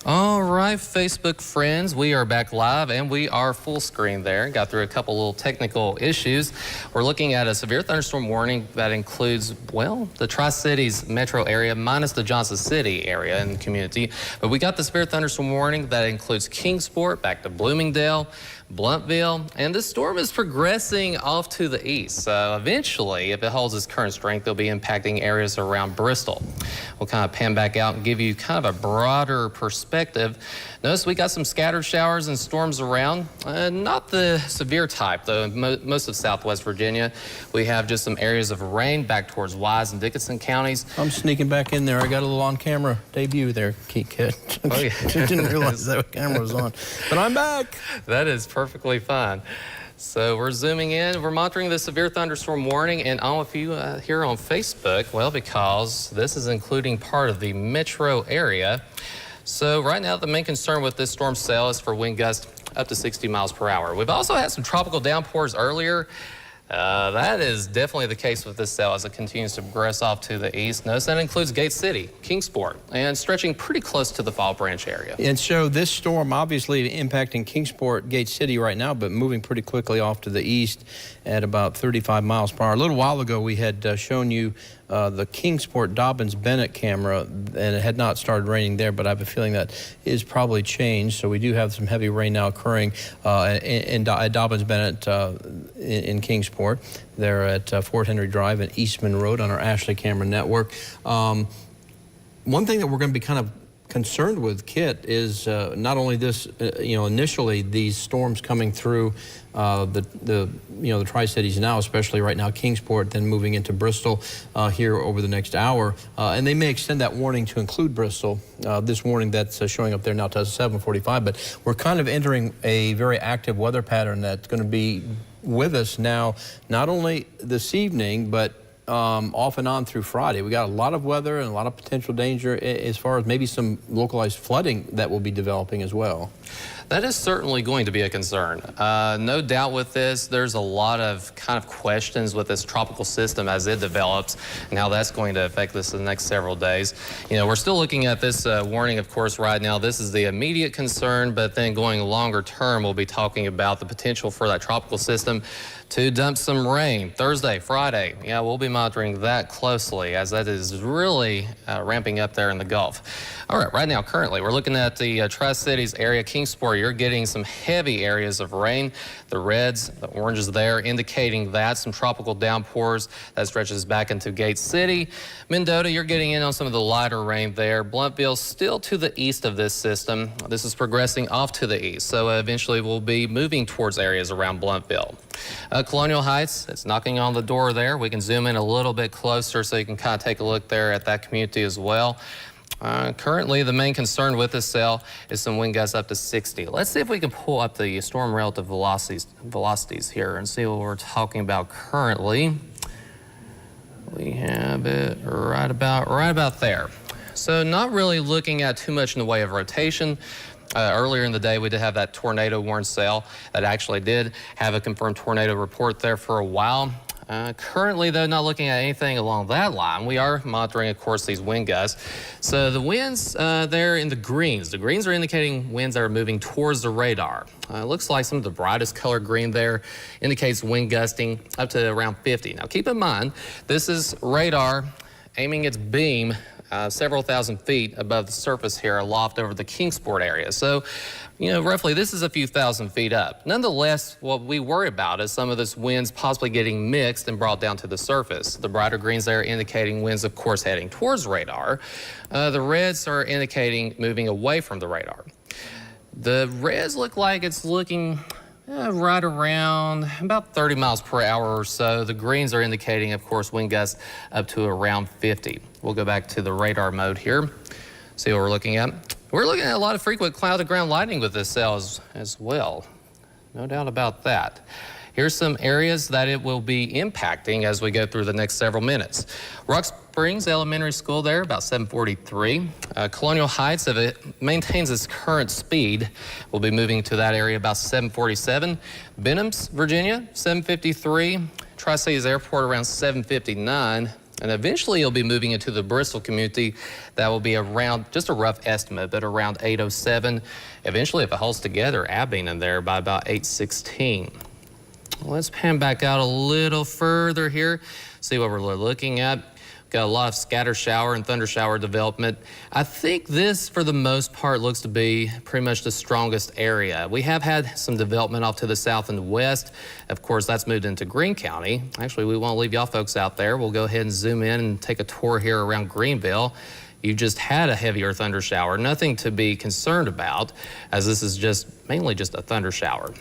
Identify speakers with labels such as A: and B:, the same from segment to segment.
A: All right, Facebook friends, we are back live and we are full screen there. Got through a couple little technical issues. We're looking at a severe thunderstorm warning that includes, well, the Tri-Cities metro area minus the Johnson City area in the community. But we got the severe thunderstorm warning that includes Kingsport back to Bloomingdale, Blountville, and this storm is progressing off to the east. So eventually, if it holds its current strength, it'll be impacting areas around Bristol. We'll kind of pan back out and give you kind of a broader perspective. Notice we got some scattered showers and storms around. Not the severe type, though. Most of Southwest Virginia, we have just some areas of rain back towards Wise and Dickinson counties.
B: I'm sneaking back in there. I got a little on-camera debut there, Kid.
A: Oh, yeah.
B: Didn't realize that camera was on, but I'm back.
A: That is perfectly fine. So we're zooming in. We're monitoring the severe thunderstorm warning, and all of you here on Facebook, well, because this is including part of the metro area. So right now, the main concern with this storm cell is for wind gusts up to 60 miles per hour. We've also had some tropical downpours earlier. That is definitely the case with this cell as it continues to progress off to the east. Notice that includes Gate City, Kingsport, and stretching pretty close to the Fall Branch area.
B: And so this storm obviously impacting Kingsport, Gate City right now, but moving pretty quickly off to the east at about 35 miles per hour. A little while ago, we had shown you the Kingsport Dobbins-Bennett camera, and it had not started raining there, but I have a feeling that is probably changed. So we do have some heavy rain now occurring at Dobbins-Bennett in Kingsport. They're at Fort Henry Drive and Eastman Road on our Ashley camera network. One thing that we're going to be kind of concerned with, Kit, is not only this, initially these storms coming through the Tri-Cities now, especially right now, Kingsport, then moving into Bristol here over the next hour, and they may extend that warning to include Bristol. This warning that's showing up there now to 7:45, but we're kind of entering a very active weather pattern that's going to be with us now, not only this evening, but off and on through Friday. We got a lot of weather and a lot of potential danger as far as maybe some localized flooding that will be developing as well.
A: That is certainly going to be a concern. No doubt with this, there's a lot of kind of questions with this tropical system as it develops and how that's going to affect this in the next several days. We're still looking at this warning, of course, right now. This is the immediate concern, but then going longer term, we'll be talking about the potential for that tropical system to dump some rain Thursday, Friday. Yeah, we'll be monitoring that closely as that is really ramping up there in the Gulf. All right, right now, currently, we're looking at the Tri-Cities area, Kingsport. You're getting some heavy areas of rain. The reds, the oranges there, indicating that some tropical downpours that stretches back into Gate City. Mendota, you're getting in on some of the lighter rain there. Blountville still to the east of this system. This is progressing off to the east, so eventually we'll be moving towards areas around Blountville. Colonial Heights, it's knocking on the door there. We can zoom in a little bit closer so you can kind of take a look there at that community as well. Currently, the main concern with this cell is some wind gusts up to 60. Let's see if we can pull up the storm relative velocities here and see what we're talking about currently. We have it right about there. So not really looking at too much in the way of rotation. Earlier in the day, we did have that tornado warning cell that actually did have a confirmed tornado report there for a while. Currently, though, not looking at anything along that line. We are monitoring, of course, these wind gusts. So the winds there in the greens are indicating winds that are moving towards the radar. It looks like some of the brightest color green there indicates wind gusting up to around 50. Now, keep in mind, this is radar aiming its beam several thousand feet above the surface here aloft over the Kingsport area. So, roughly this is a few thousand feet up. Nonetheless, what we worry about is some of this winds possibly getting mixed and brought down to the surface. The brighter greens there indicating winds, of course, heading towards radar. The reds are indicating moving away from the radar. The reds look like it's looking right around about 30 miles per hour or so. The greens are indicating, of course, wind gusts up to around 50. We'll go back to the radar mode here, see what we're looking at. We're looking at a lot of frequent cloud-to-ground lightning with this cell as well. No doubt about that. Here's some areas that it will be impacting as we go through the next several minutes. Rock Springs Elementary School there, about 7:43. Colonial Heights, if it maintains its current speed, will be moving to that area about 7:47. Benham's, Virginia, 7:53. Tri-Cities Airport around 7:59. And eventually it'll be moving into the Bristol community. That will be around, just a rough estimate, but around 8:07. Eventually, if it holds together, Abilene in there by about 8:16. Let's pan back out a little further here, see what we're looking at. Got a lot of scatter shower and thunder shower development. I think this, for the most part, looks to be pretty much the strongest area. We have had some development off to the south and west. Of course, that's moved into Greene County. Actually, we won't leave y'all folks out there. We'll go ahead and zoom in and take a tour here around Greenville. You just had a heavier thunder shower. Nothing to be concerned about, as this is mainly just a thunder shower.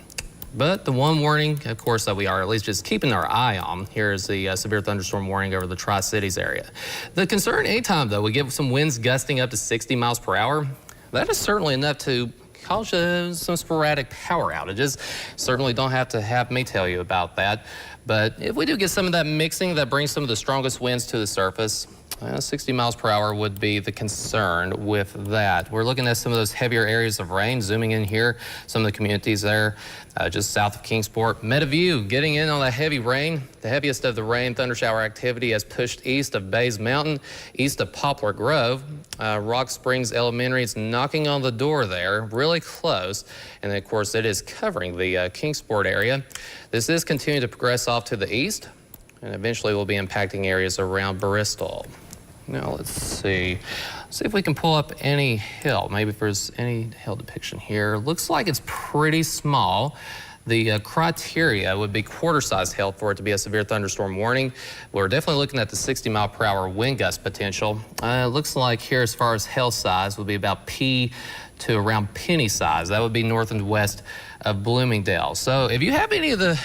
A: But the one warning, of course, that we are at least just keeping our eye on here is the severe thunderstorm warning over the Tri-Cities area. The concern anytime, though, we get some winds gusting up to 60 miles per hour. That is certainly enough to cause some sporadic power outages. Certainly don't have to have me tell you about that. But if we do get some of that mixing that brings some of the strongest winds to the surface, 60 miles per hour would be the concern with that. We're looking at some of those heavier areas of rain, zooming in here, some of the communities there just south of Kingsport. Meadowview getting in on that heavy rain. The heaviest of the rain thunder shower activity has pushed east of Bays Mountain, east of Poplar Grove. Rock Springs Elementary is knocking on the door there, really close. And then, of course, it is covering the Kingsport area. This is continuing to progress off to the east, and eventually will be impacting areas around Bristol. Now let's see if we can pull up any hill. Maybe if there's any hill depiction here. Looks like it's pretty small. The criteria would be quarter-sized hail for it to be a severe thunderstorm warning. We're definitely looking at the 60-mile-per-hour wind gust potential. Looks like here, as far as hail size, would be about P to around penny size. That would be north and west of Bloomingdale. So if you have any of the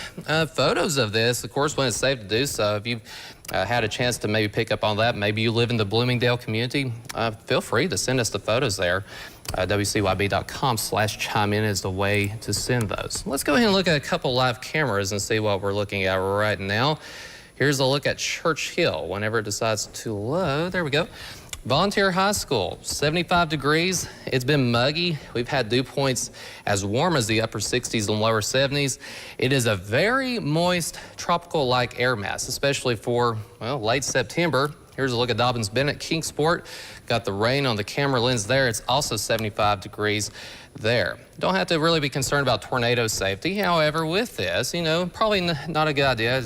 A: photos of this, of course, when it's safe to do so, if you've had a chance to maybe pick up on that, maybe you live in the Bloomingdale community, feel free to send us the photos there. WCYB.com/chime-in is the way to send those. Let's go ahead and look at a couple live cameras and see what we're looking at right now. Here's a look at Church Hill whenever it decides to load. There we go. Volunteer High School, 75 degrees. It's been muggy. We've had dew points as warm as the upper 60s and lower 70s. It is a very moist, tropical-like air mass, especially for, well, late September. Here's a look at Dobbins-Bennett, Kingsport. Got the rain on the camera lens there. It's also 75 degrees there. Don't have to really be concerned about tornado safety. However, with this, you know, probably not a good idea.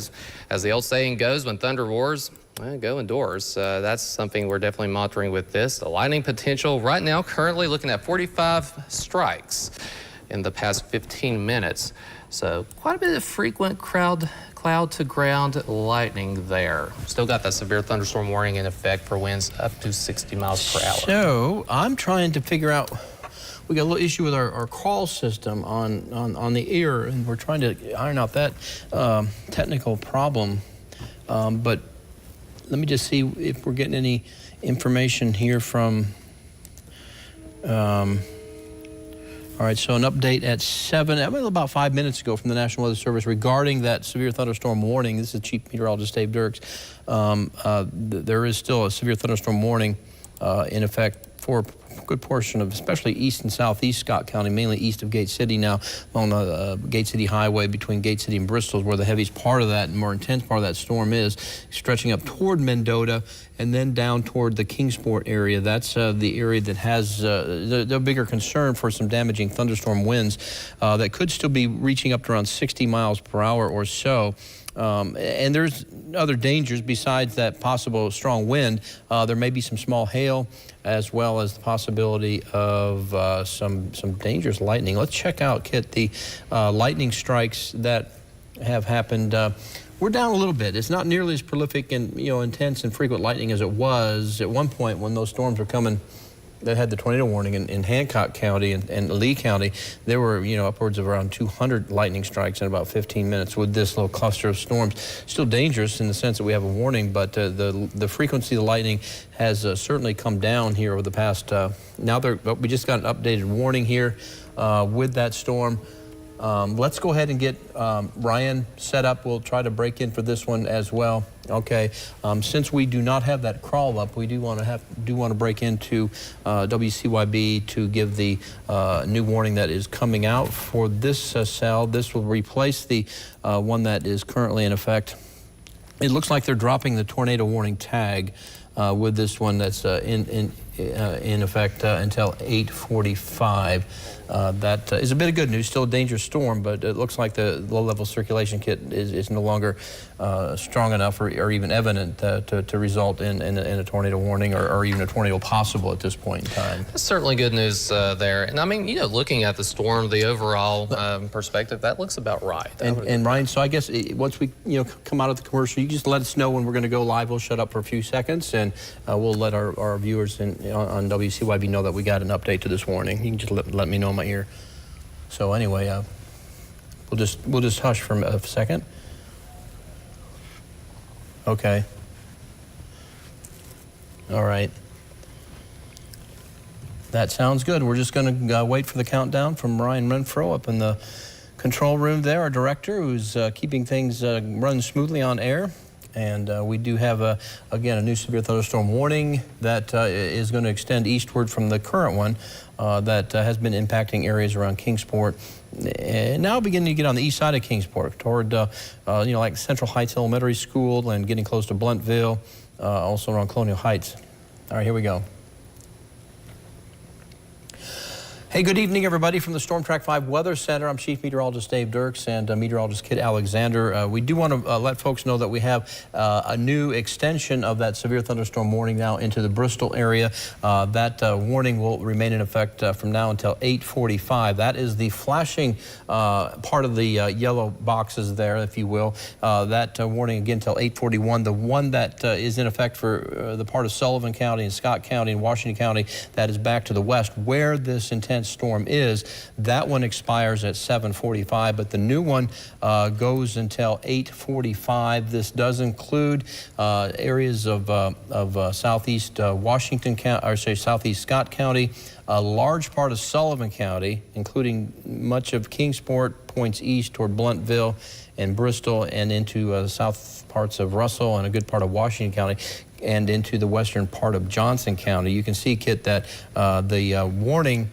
A: As the old saying goes, when thunder roars, well, go indoors. That's something we're definitely monitoring with this. The lightning potential right now, currently looking at 45 strikes in the past 15 minutes. So quite a bit of frequent cloud to ground lightning there. Still got that severe thunderstorm warning in effect for winds up to 60 miles per hour.
B: So I'm trying to figure out, we got a little issue with our call system on the air, and we're trying to iron out that technical problem. But let me just see if we're getting any information here from, all right, so an update at about 5 minutes ago from the National Weather Service regarding that severe thunderstorm warning. This is Chief Meteorologist Dave Dirks. There is still a severe thunderstorm warning in effect for a good portion of especially east and southeast Scott County, mainly east of Gate City now, on the Gate City Highway between Gate City and Bristol, where the heaviest part of that and more intense part of that storm is, stretching up toward Mendota and then down toward the Kingsport area. That's the area that has the bigger concern for some damaging thunderstorm winds that could still be reaching up to around 60 miles per hour or so. And there's other dangers besides that possible strong wind. There may be some small hail, as well as the possibility of some dangerous lightning. Let's check out, Kit, the lightning strikes that have happened. We're down a little bit. It's not nearly as prolific and intense and frequent lightning as it was at one point when those storms were coming that had the tornado warning in Hancock County and Lee County. There were, upwards of around 200 lightning strikes in about 15 minutes with this little cluster of storms. Still dangerous in the sense that we have a warning, but the frequency of the lightning has certainly come down here over the past, we just got an updated warning here with that storm. Let's go ahead and get Ryan set up. We'll try to break in for this one as well. Okay. Since we do not have that crawl up, we do want to break into WCYB to give the new warning that is coming out for this cell. This will replace the one that is currently in effect. It looks like they're dropping the tornado warning tag with this one that's in effect until 8:45. That is a bit of good news. Still a dangerous storm, but it looks like the low-level circulation kit is no longer strong enough or even evident to result in a tornado warning or even a tornado possible at this point in time.
A: That's certainly good news there. And I mean, you know, looking at the storm, the overall perspective, that looks about right.
B: And Ryan, so I guess once we come out of the commercial, you just let us know when we're going to go live. We'll shut up for a few seconds, and we'll let our viewers on WCYB know that we got an update to this warning. You can just let me know in my ear. So anyway, we'll just hush for a second. Okay. All right. That sounds good. We're just going to wait for the countdown from Ryan Renfro up in the control room there, our director, who's keeping things run smoothly on air. And we do have, again, a new severe thunderstorm warning that is going to extend eastward from the current one that has been impacting areas around Kingsport. And now beginning to get on the east side of Kingsport toward, like Central Heights Elementary School and getting close to Bluntville, also around Colonial Heights. All right, here we go. Hey, good evening, everybody, from the StormTrack 5 Weather Center. I'm Chief Meteorologist Dave Dirks and Meteorologist Kit Alexander. We do want to let folks know that we have a new extension of that severe thunderstorm warning now into the Bristol area. That warning will remain in effect from now until 8:45. That is the flashing part of the yellow boxes there, if you will. That warning again until 8:41. The one that is in effect for the part of Sullivan County and Scott County and Washington County that is back to the west where this intense storm is, that one expires at 7:45, but the new one goes until 8:45. This does include areas of southeast Washington County, or say southeast Scott County, a large part of Sullivan County, including much of Kingsport, points east toward Bluntville and Bristol, and into the south parts of Russell and a good part of Washington County, and into the western part of Johnson County. You can see, Kit, that the warning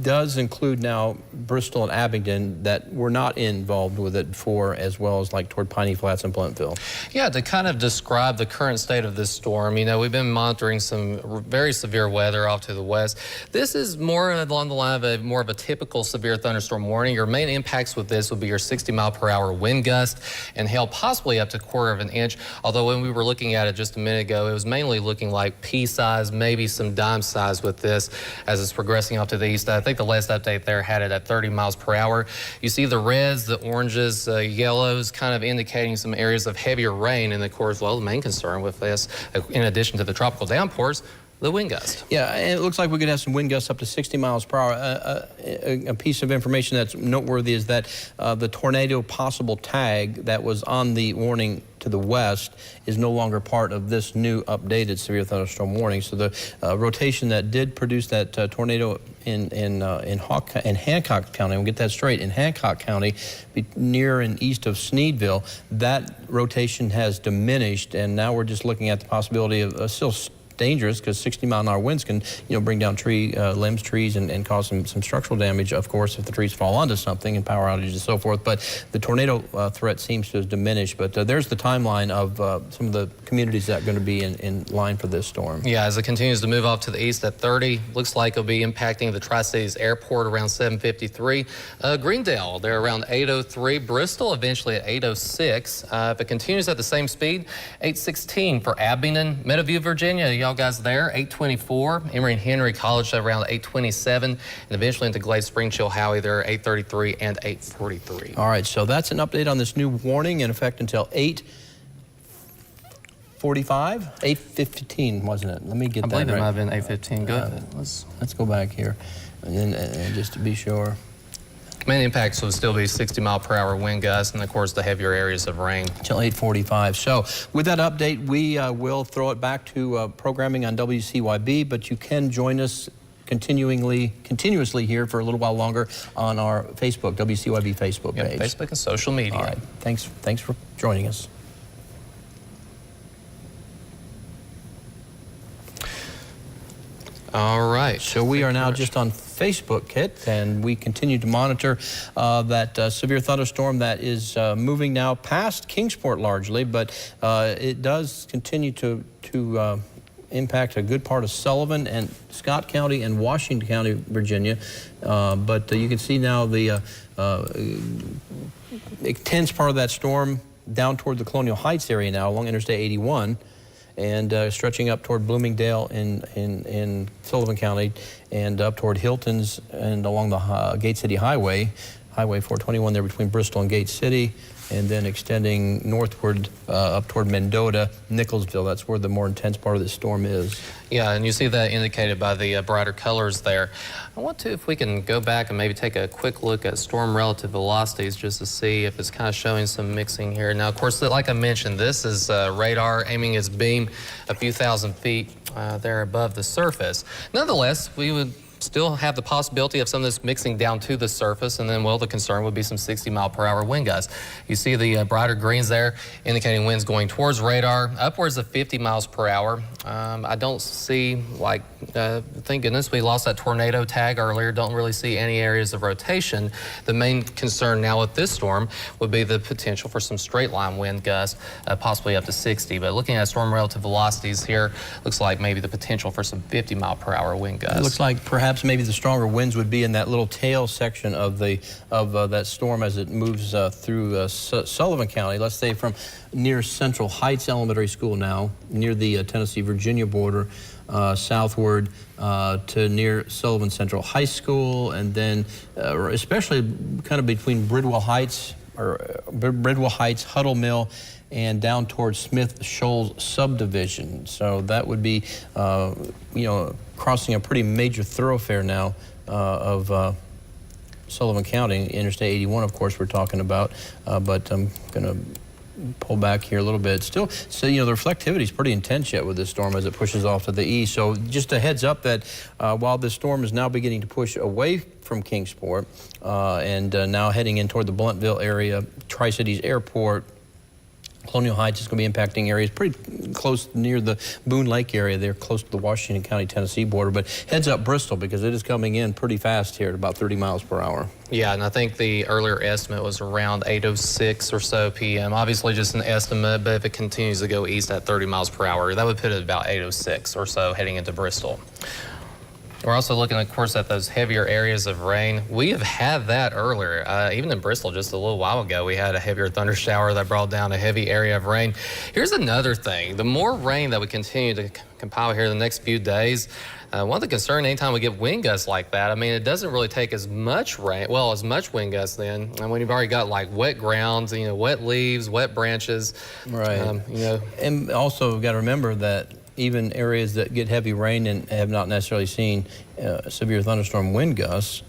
B: does include now Bristol and Abingdon that were not involved with it before, as well as like toward Piney Flats and Bluntville.
A: Yeah, to kind of describe the current state of this storm, you know, we've been monitoring some very severe weather off to the west. This is more along the line of more of a typical severe thunderstorm warning. Your main impacts with this would be your 60-mile-per-hour wind gust and hail possibly up to 1/4 of an inch. Although when we were looking at it just a minute ago, it was mainly looking like pea size, maybe some dime size with this as it's progressing off to the east. I think the last update there had it at 30 miles per hour. You see the reds, the oranges, yellows kind of indicating some areas of heavier rain. And of course, well, the main concern with this, in addition to the tropical downpours, the wind gust.
B: Yeah, and it looks like we could have some wind gusts up to 60 miles per hour. A piece of information that's noteworthy is that the tornado possible tag that was on the warning to the west is no longer part of this new updated severe thunderstorm warning. So the rotation that did produce that tornado in Hancock County, we'll get that straight, in Hancock County, near and east of Sneedville, that rotation has diminished, and now we're just looking at the possibility of still dangerous, because 60-mile-an-hour winds can, bring down limbs, trees, and cause some structural damage, of course, if the trees fall onto something, and power outages and so forth. But the tornado threat seems to have diminished. But there's the timeline of some of the communities that are going to be in line for this storm.
A: Yeah, as it continues to move off to the east at 30, looks like it'll be impacting the Tri-Cities Airport around 7:53. Greendale, they're around 8:03. Bristol eventually at 8:06. If it continues at the same speed, 8:16 for Abingdon, Meadowview, Virginia. Y'all guys there, 8:24. Emory and Henry College around 8:27, and eventually into Glade Spring, Chilhowie, there 8:33 and 8:43.
B: All right, so that's an update on this new warning in effect until 8:45, 8:15, wasn't it? Let me get that right.
A: I believe it might have been 8:15. Go ahead.
B: Let's go back here, and just to be sure.
A: Main impacts will still be 60-mile-per-hour wind gusts, and of course the heavier areas of rain.
B: Until 8:45. So with that update, we will throw it back to programming on WCYB, but you can join us continuously here for a little while longer on our Facebook, WCYB Facebook page.
A: Facebook and social media.
B: All right. Thanks for joining us.
A: All right.
B: So we are now just on Facebook, Kit, and we continue to monitor that severe thunderstorm that is moving now past Kingsport largely, but it does continue to impact a good part of Sullivan and Scott County and Washington County, Virginia. But you can see now the intense part of that storm down toward the Colonial Heights area now along Interstate 81 and stretching up toward Bloomingdale in Sullivan County and up toward Hilton's and along the Gate City Highway, Highway 421 there between Bristol and Gate City, and then extending northward up toward Mendota, Nicholsville. That's where the more intense part of the storm is.
A: Yeah, and you see that indicated by the brighter colors there. I want to, if we can go back and maybe take a quick look at storm relative velocities just to see if it's kind of showing some mixing here. Now, of course, like I mentioned, this is radar aiming its beam a few thousand feet there above the surface. Nonetheless, we would still have the possibility of some of this mixing down to the surface, and then, well, the concern would be some 60-mile-per-hour wind gusts. You see the brighter greens there indicating winds going towards radar, upwards of 50 miles per hour. I don't see, like, thank goodness we lost that tornado tag earlier. Don't really see any areas of rotation. The main concern now with this storm would be the potential for some straight-line wind gusts, possibly up to 60. But looking at storm relative velocities here, looks like maybe the potential for some 50-mile-per-hour wind gusts.
B: It looks like perhaps maybe the stronger winds would be in that little tail section of that storm as it moves through Sullivan County. Let's say from near Central Heights Elementary School now, near the Tennessee-Virginia border, southward to near Sullivan Central High School, and then especially kind of between Bridwell Heights, Huddle Mill, and down towards Smith Shoals subdivision. So that would be, crossing a pretty major thoroughfare now of Sullivan County. Interstate 81, of course, we're talking about, but I'm going to pull back here a little bit. Still, so the reflectivity is pretty intense yet with this storm as it pushes off to the east. So just a heads up that while this storm is now beginning to push away from Kingsport and now heading in toward the Bluntville area, Tri-Cities Airport, Colonial Heights is going to be impacting areas pretty close near the Boone Lake area. They're close to the Washington County, Tennessee border. But heads up Bristol, because it is coming in pretty fast here at about 30 miles per hour.
A: Yeah, and I think the earlier estimate was around 8:06 or so p.m. Obviously just an estimate, but if it continues to go east at 30 miles per hour, that would put it about 8:06 or so heading into Bristol. We're also looking, of course, at those heavier areas of rain. We have had that earlier. Even in Bristol just a little while ago, we had a heavier thunder shower that brought down a heavy area of rain. Here's another thing. The more rain that we continue to compile here in the next few days, one of the concerns anytime we get wind gusts like that, I mean, it doesn't really take as much rain, well, as much wind gusts then. And when you've already got like wet grounds, wet leaves, wet branches. Right.
B: And also we've got to remember that even areas that get heavy rain and have not necessarily seen severe thunderstorm wind gusts,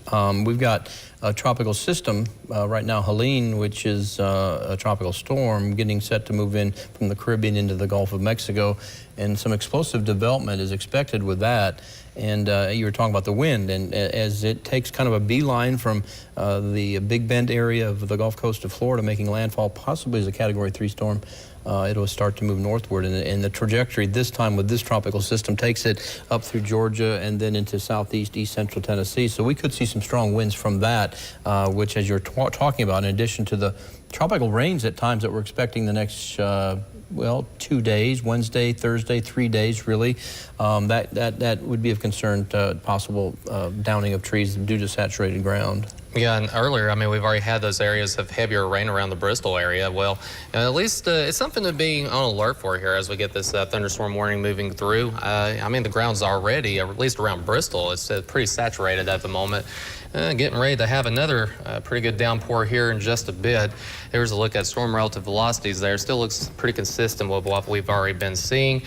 B: we've got a tropical system right now, Helene, which is a tropical storm getting set to move in from the Caribbean into the Gulf of Mexico, and some explosive development is expected with that. And you were talking about the wind, and as it takes kind of a beeline from the Big Bend area of the Gulf Coast of Florida, making landfall possibly as a Category 3 storm, it'll start to move northward, and the trajectory this time with this tropical system takes it up through Georgia and then into southeast, east central Tennessee. So we could see some strong winds from that, which, as you're talking about, in addition to the tropical rains at times that we're expecting the next 2 days, Wednesday, Thursday, 3 days really, that would be of concern to possible downing of trees due to saturated ground.
A: Yeah, and earlier, I mean, we've already had those areas of heavier rain around the Bristol area. Well, at least it's something to be on alert for here as we get this thunderstorm warning moving through. I mean, the ground's already, at least around Bristol, it's pretty saturated at the moment. Getting ready to have another pretty good downpour here in just a bit. Here's a look at storm relative velocities there. Still looks pretty consistent with what we've already been seeing.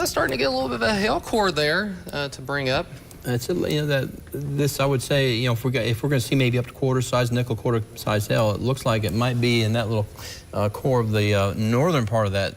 A: Starting to get a little bit of a hail core there to bring up.
B: It's I would say, if we're going to see maybe up to quarter-size, nickel-quarter-size hail, it looks like it might be in that little core of the northern part of that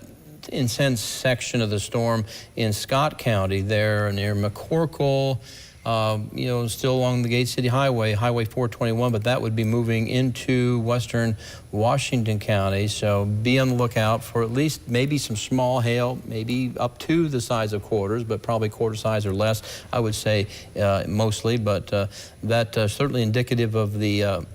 B: intense section of the storm in Scott County there near McCorkle, you know, still along the Gate City Highway, Highway 421, but that would be moving into western Washington County. So be on the lookout for at least maybe some small hail, maybe up to the size of quarters, but probably quarter size or less, I would say, mostly. But that certainly indicative of the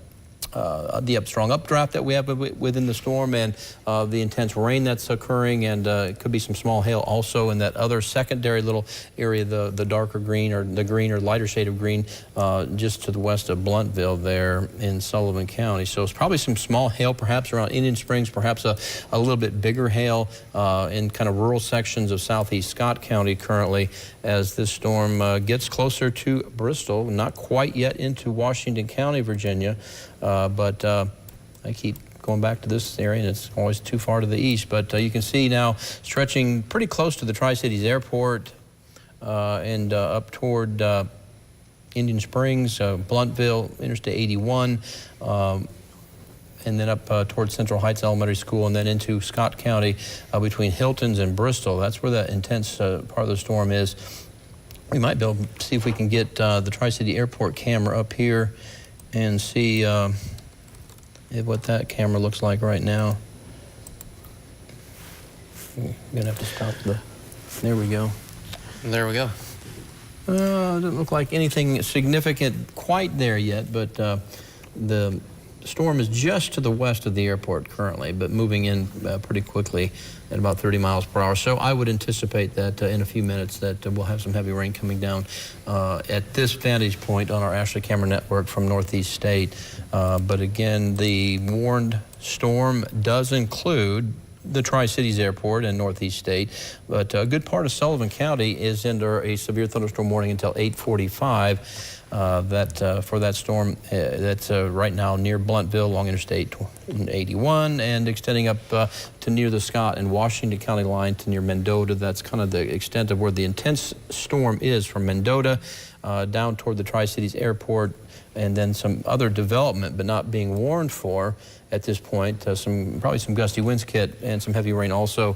B: strong updraft that we have within the storm, and the intense rain that's occurring, and it could be some small hail also in that other secondary little area, the darker green or the green or lighter shade of green, just to the west of Bluntville there in Sullivan County. So it's probably some small hail perhaps around Indian Springs, perhaps a little bit bigger hail in kind of rural sections of southeast Scott County currently, as this storm gets closer to Bristol, not quite yet into Washington County, Virginia. But I keep going back to this area, and it's always too far to the east. But you can see now stretching pretty close to the Tri-Cities Airport and up toward Indian Springs, Bluntville, Interstate 81, and then up towards Central Heights Elementary School, and then into Scott County between Hiltons and Bristol. That's where that intense part of the storm is. We might be able to see if we can get the Tri-City Airport camera up here and see what that camera looks like right now. I'm gonna have to stop there we go.
A: There we go.
B: Doesn't look like anything significant quite there yet, but the storm is just to the west of the airport currently, but moving in pretty quickly at about 30 miles per hour. So I would anticipate that in a few minutes that we'll have some heavy rain coming down at this vantage point on our Ashley Camera Network from Northeast State. But again, the warned storm does include the Tri-Cities Airport and Northeast State, but a good part of Sullivan County is under a severe thunderstorm warning until 8:45. For that storm that's right now near Bluntville along Interstate 81 and extending up to near the Scott and Washington County line to near Mendota. That's kind of the extent of where the intense storm is, from Mendota down toward the Tri-Cities Airport, and then some other development but not being warned for at this point. Probably some gusty winds kit and some heavy rain also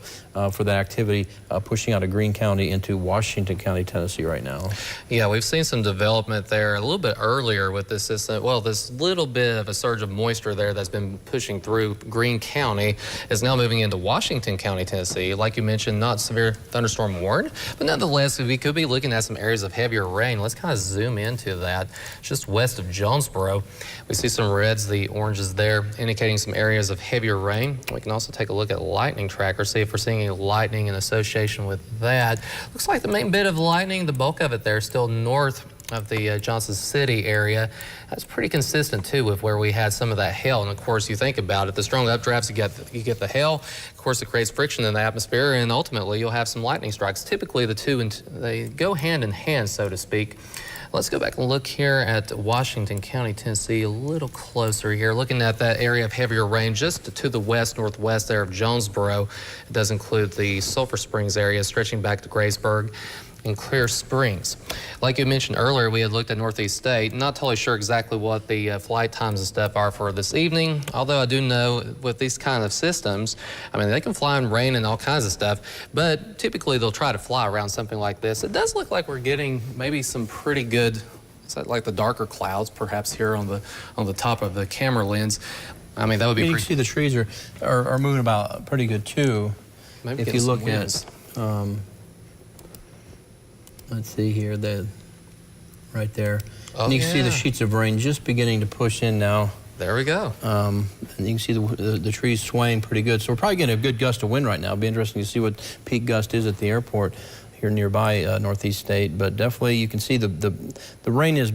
B: for that activity pushing out of Greene County into Washington County, Tennessee right now.
A: Yeah, we've seen some development there a little bit earlier with this system. Well, this little bit of a surge of moisture there that's been pushing through Greene County is now moving into Washington County, Tennessee. Like you mentioned, not severe thunderstorm warned, but nonetheless, we could be looking at some areas of heavier rain. Let's kind of zoom into that. Just west of Jonesboro, we see some reds, the oranges there, indicating some areas of heavier rain. We can also take a look at lightning tracker, see if we're seeing any lightning in association with that. Looks like the main bit of lightning, the bulk of it there, still north of the Johnson City area. That's pretty consistent too with where we had some of that hail. And of course, you think about it, the strong updrafts, you get the hail. Of course, it creates friction in the atmosphere, and ultimately you'll have some lightning strikes. Typically, the two they go hand in hand, so to speak. Let's go back and look here at Washington County, Tennessee, a little closer here. Looking at that area of heavier rain just to the west, northwest there of Jonesboro. It does include the Sulphur Springs area stretching back to Graysburg and Clear Springs. Like you mentioned earlier, we had looked at Northeast State. Not totally sure exactly what the flight times and stuff are for this evening, although I do know with these kind of systems, I mean, they can fly in rain and all kinds of stuff, but typically they'll try to fly around something like this. It does look like we're getting maybe some pretty good, like the darker clouds perhaps here on the top of the camera lens. I mean, that would be
B: You can see the trees are moving about pretty good too.
A: Maybe
B: if you look at let's see here, right there.
A: Oh,
B: and you can see the sheets of rain just beginning to push in now.
A: There we go.
B: And you can see the trees swaying pretty good. So we're probably getting a good gust of wind right now. It'll be interesting to see what peak gust is at the airport here nearby Northeast State. But definitely you can see the rain is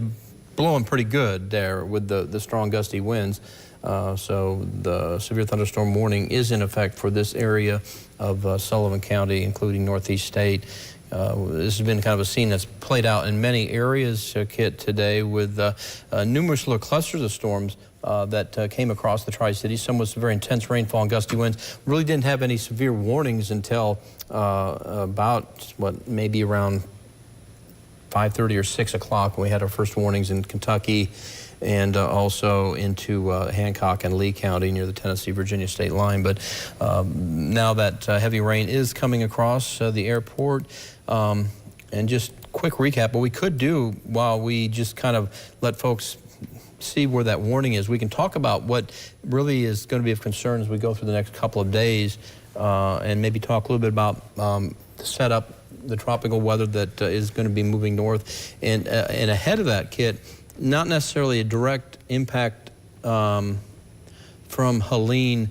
B: blowing pretty good there with the strong gusty winds. So the severe thunderstorm warning is in effect for this area of Sullivan County, including Northeast State. This has been kind of a scene that's played out in many areas, Kit, today with numerous little clusters of storms that came across the Tri-Cities. Some with some very intense rainfall and gusty winds. Really didn't have any severe warnings until about, maybe around 5:30 or 6 o'clock when we had our first warnings in Kentucky and also into Hancock and Lee County near the Tennessee-Virginia state line. But now that heavy rain is coming across the airport, And just quick recap, what we could do while we just kind of let folks see where that warning is, we can talk about what really is going to be of concern as we go through the next couple of days, and maybe talk a little bit about the setup, the tropical weather that is going to be moving north. And ahead of that, Kit, not necessarily a direct impact from Helene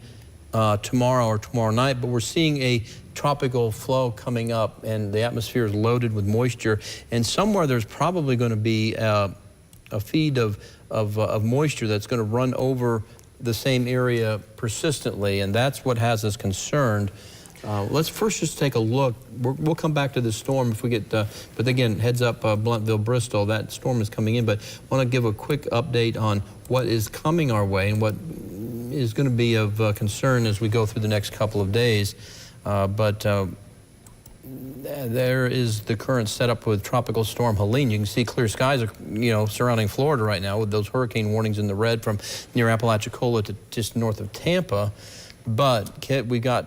B: tomorrow or tomorrow night, but we're seeing a tropical flow coming up, and the atmosphere is loaded with moisture, and somewhere there's probably going to be a feed of moisture that's going to run over the same area persistently, and that's what has us concerned. Let's first just take a look. We'll come back to the storm if we get, but again, heads up, Blunteville, Bristol, that storm is coming in, but I want to give a quick update on what is coming our way and what is going to be of concern as we go through the next couple of days. There is the current setup with Tropical Storm Helene. You can see clear skies, surrounding Florida right now with those hurricane warnings in the red from near Apalachicola to just north of Tampa. But, Kit, we got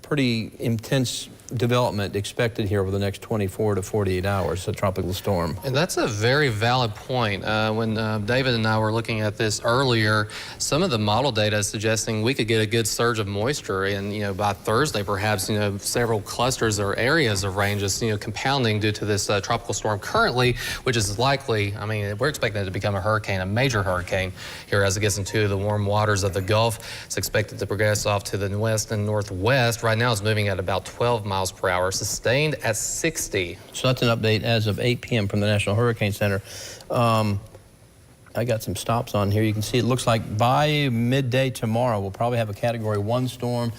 B: pretty intense development expected here over the next 24 to 48 hours, a tropical storm. And
A: that's a very valid point. When David and I were looking at this earlier, some of the model data is suggesting we could get a good surge of moisture, and by Thursday perhaps several clusters or areas of rain just compounding due to this tropical storm currently, which is likely, we're expecting it to become a hurricane, a major hurricane here as it gets into the warm waters of the Gulf. It's expected to progress off to the west and northwest. Right now it's moving at about 12 miles per hour, sustained at 60.
B: So that's an update as of 8 p.m. from the National Hurricane Center. I got some stops on here. You can see it looks like by midday tomorrow we'll probably have a Category 1 storm,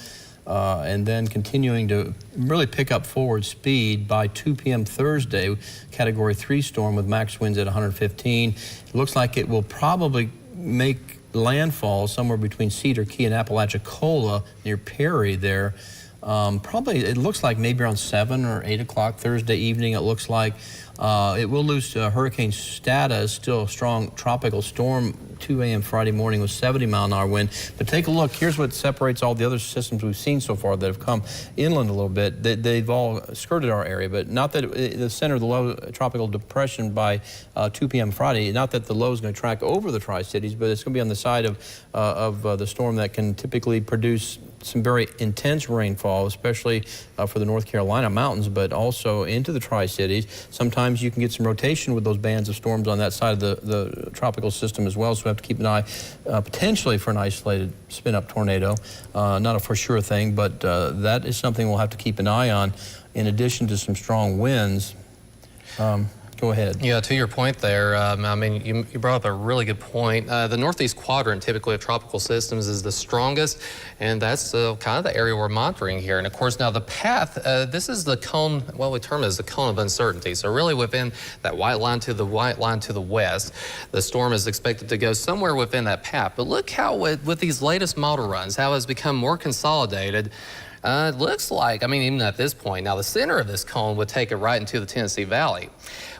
B: and then continuing to really pick up forward speed by 2 p.m. Thursday, Category 3 storm with max winds at 115. It looks like it will probably make landfall somewhere between Cedar Key and Apalachicola near Perry there. Probably, it looks like maybe around 7 or 8 o'clock Thursday evening. It looks like it will lose hurricane status, still a strong tropical storm, 2 a.m. Friday morning with 70-mile-an-hour wind. But take a look. Here's what separates all the other systems we've seen so far that have come inland a little bit. They've all skirted our area, but not that the center of the low tropical depression by 2 p.m. Friday, not that the low is going to track over the Tri-Cities, but it's going to be on the side of the storm that can typically produce some very intense rainfall, especially for the North Carolina mountains, but also into the Tri-Cities. Sometimes you can get some rotation with those bands of storms on that side of the tropical system as well, so we have to keep an eye potentially for an isolated spin-up tornado. Not a for sure thing, but that is something we'll have to keep an eye on in addition to some strong winds. Go ahead.
A: Yeah, to your point there, you brought up a really good point. The northeast quadrant typically of tropical systems is the strongest, and that's kind of the area we're monitoring here. And of course, now the path, this is the cone, well, we term it as the cone of uncertainty. So really within that white line to the west, the storm is expected to go somewhere within that path. But look how with these latest model runs, how it's become more consolidated. It looks like, even at this point, now the center of this cone would take it right into the Tennessee Valley.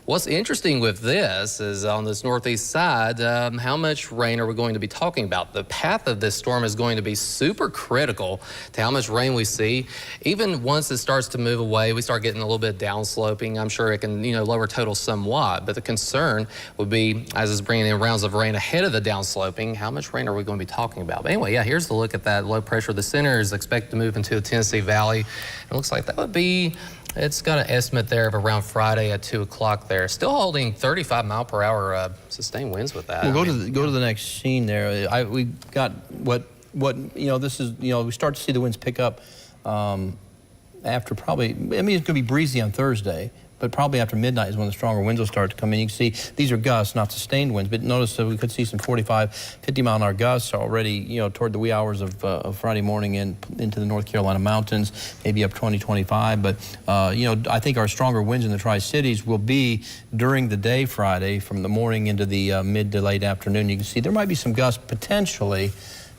A: What's interesting with this is on this northeast side, how much rain are we going to be talking about? The path of this storm is going to be super critical to how much rain we see. Even once it starts to move away, we start getting a little bit downsloping. I'm sure it can, lower totals somewhat, but the concern would be, as it's bringing in rounds of rain ahead of the downsloping, how much rain are we going to be talking about? But anyway, yeah, here's the look at that low pressure. The center is expected to move into the Tennessee Valley. It looks like that would be, it's got an estimate there of around Friday at 2 o'clock there. Still holding 35-mile-per-hour sustained winds with that.
B: Well, go to the next scene there. We got this is, we start to see the winds pick up after probably, it's going to be breezy on Thursday, but probably after midnight is when the stronger winds will start to come in. You can see these are gusts, not sustained winds, but notice that we could see some 45, 50-mile-an-hour gusts already, toward the wee hours of Friday morning into the North Carolina mountains, maybe up 20, 25. But, I think our stronger winds in the Tri-Cities will be during the day Friday from the morning into the mid to late afternoon. You can see there might be some gusts potentially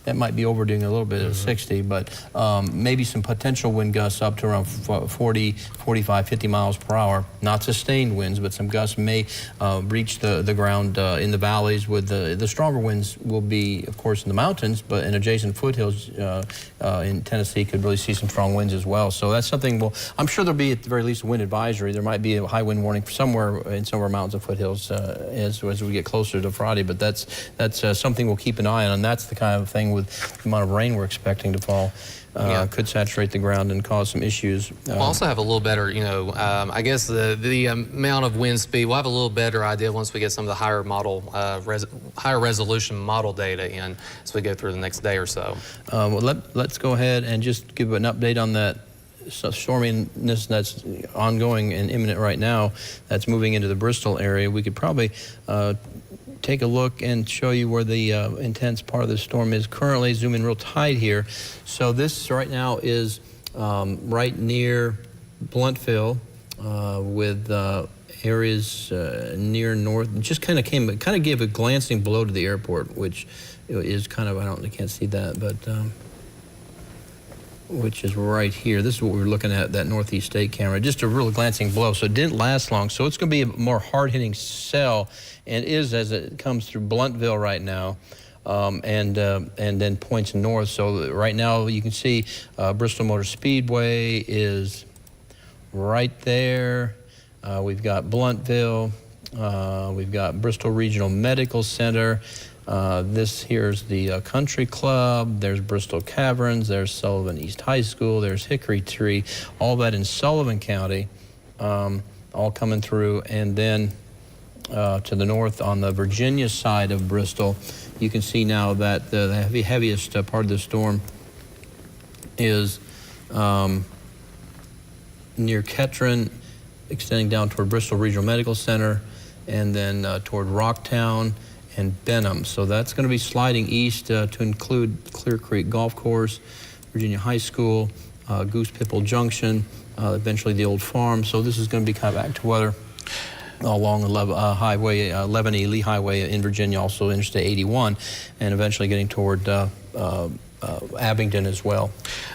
B: That might be overdoing a little bit at 60, but maybe some potential wind gusts up to around 40, 45, 50 miles per hour. Not sustained winds, but some gusts may reach the ground in the valleys. With the stronger winds will be, of course, in the mountains, but in adjacent foothills in Tennessee could really see some strong winds as well. So that's something I'm sure there'll be at the very least a wind advisory. There might be a high wind warning somewhere in some of our mountains and foothills as we get closer to Friday, but that's something we'll keep an eye on, and that's the kind of thing with the amount of rain we're expecting to fall. Could saturate the ground and cause some issues.
A: We'll also have a little better, I guess the amount of wind speed, we'll have a little better idea once we get some of the higher resolution model data in as we go through the next day or so.
B: Well, let's go ahead and just give an update on that storminess that's ongoing and imminent right now, that's moving into the Bristol area. We could probably take a look and show you where the intense part of the storm is currently. Zoom in real tight here. So this right now is right near Bluntville with areas near north. Just kind of gave a glancing blow to the airport, which is kind of, I can't see that, but which is right here. This is what we were looking at, that northeast state camera. Just a real glancing blow, so it didn't last long. So it's going to be a more hard-hitting cell, and is as it comes through Bluntville right now, and then points north. So right now you can see Bristol Motor Speedway is right there. We've got Bluntville. We've got Bristol Regional Medical Center. This here's the Country Club. There's Bristol Caverns. There's Sullivan East High School. There's Hickory Tree. All that in Sullivan County, all coming through. And then to the north on the Virginia side of Bristol, you can see now that the heaviest part of the storm is near Ketron, extending down toward Bristol Regional Medical Center, and then toward Rocktown and Benham. So that's going to be sliding east to include Clear Creek Golf Course, Virginia High School, Goose Pipple Junction, eventually the Old Farm. So this is going to be kind of active weather along Highway 11E, Lee Highway in Virginia, also Interstate 81, and eventually getting toward Abingdon as well.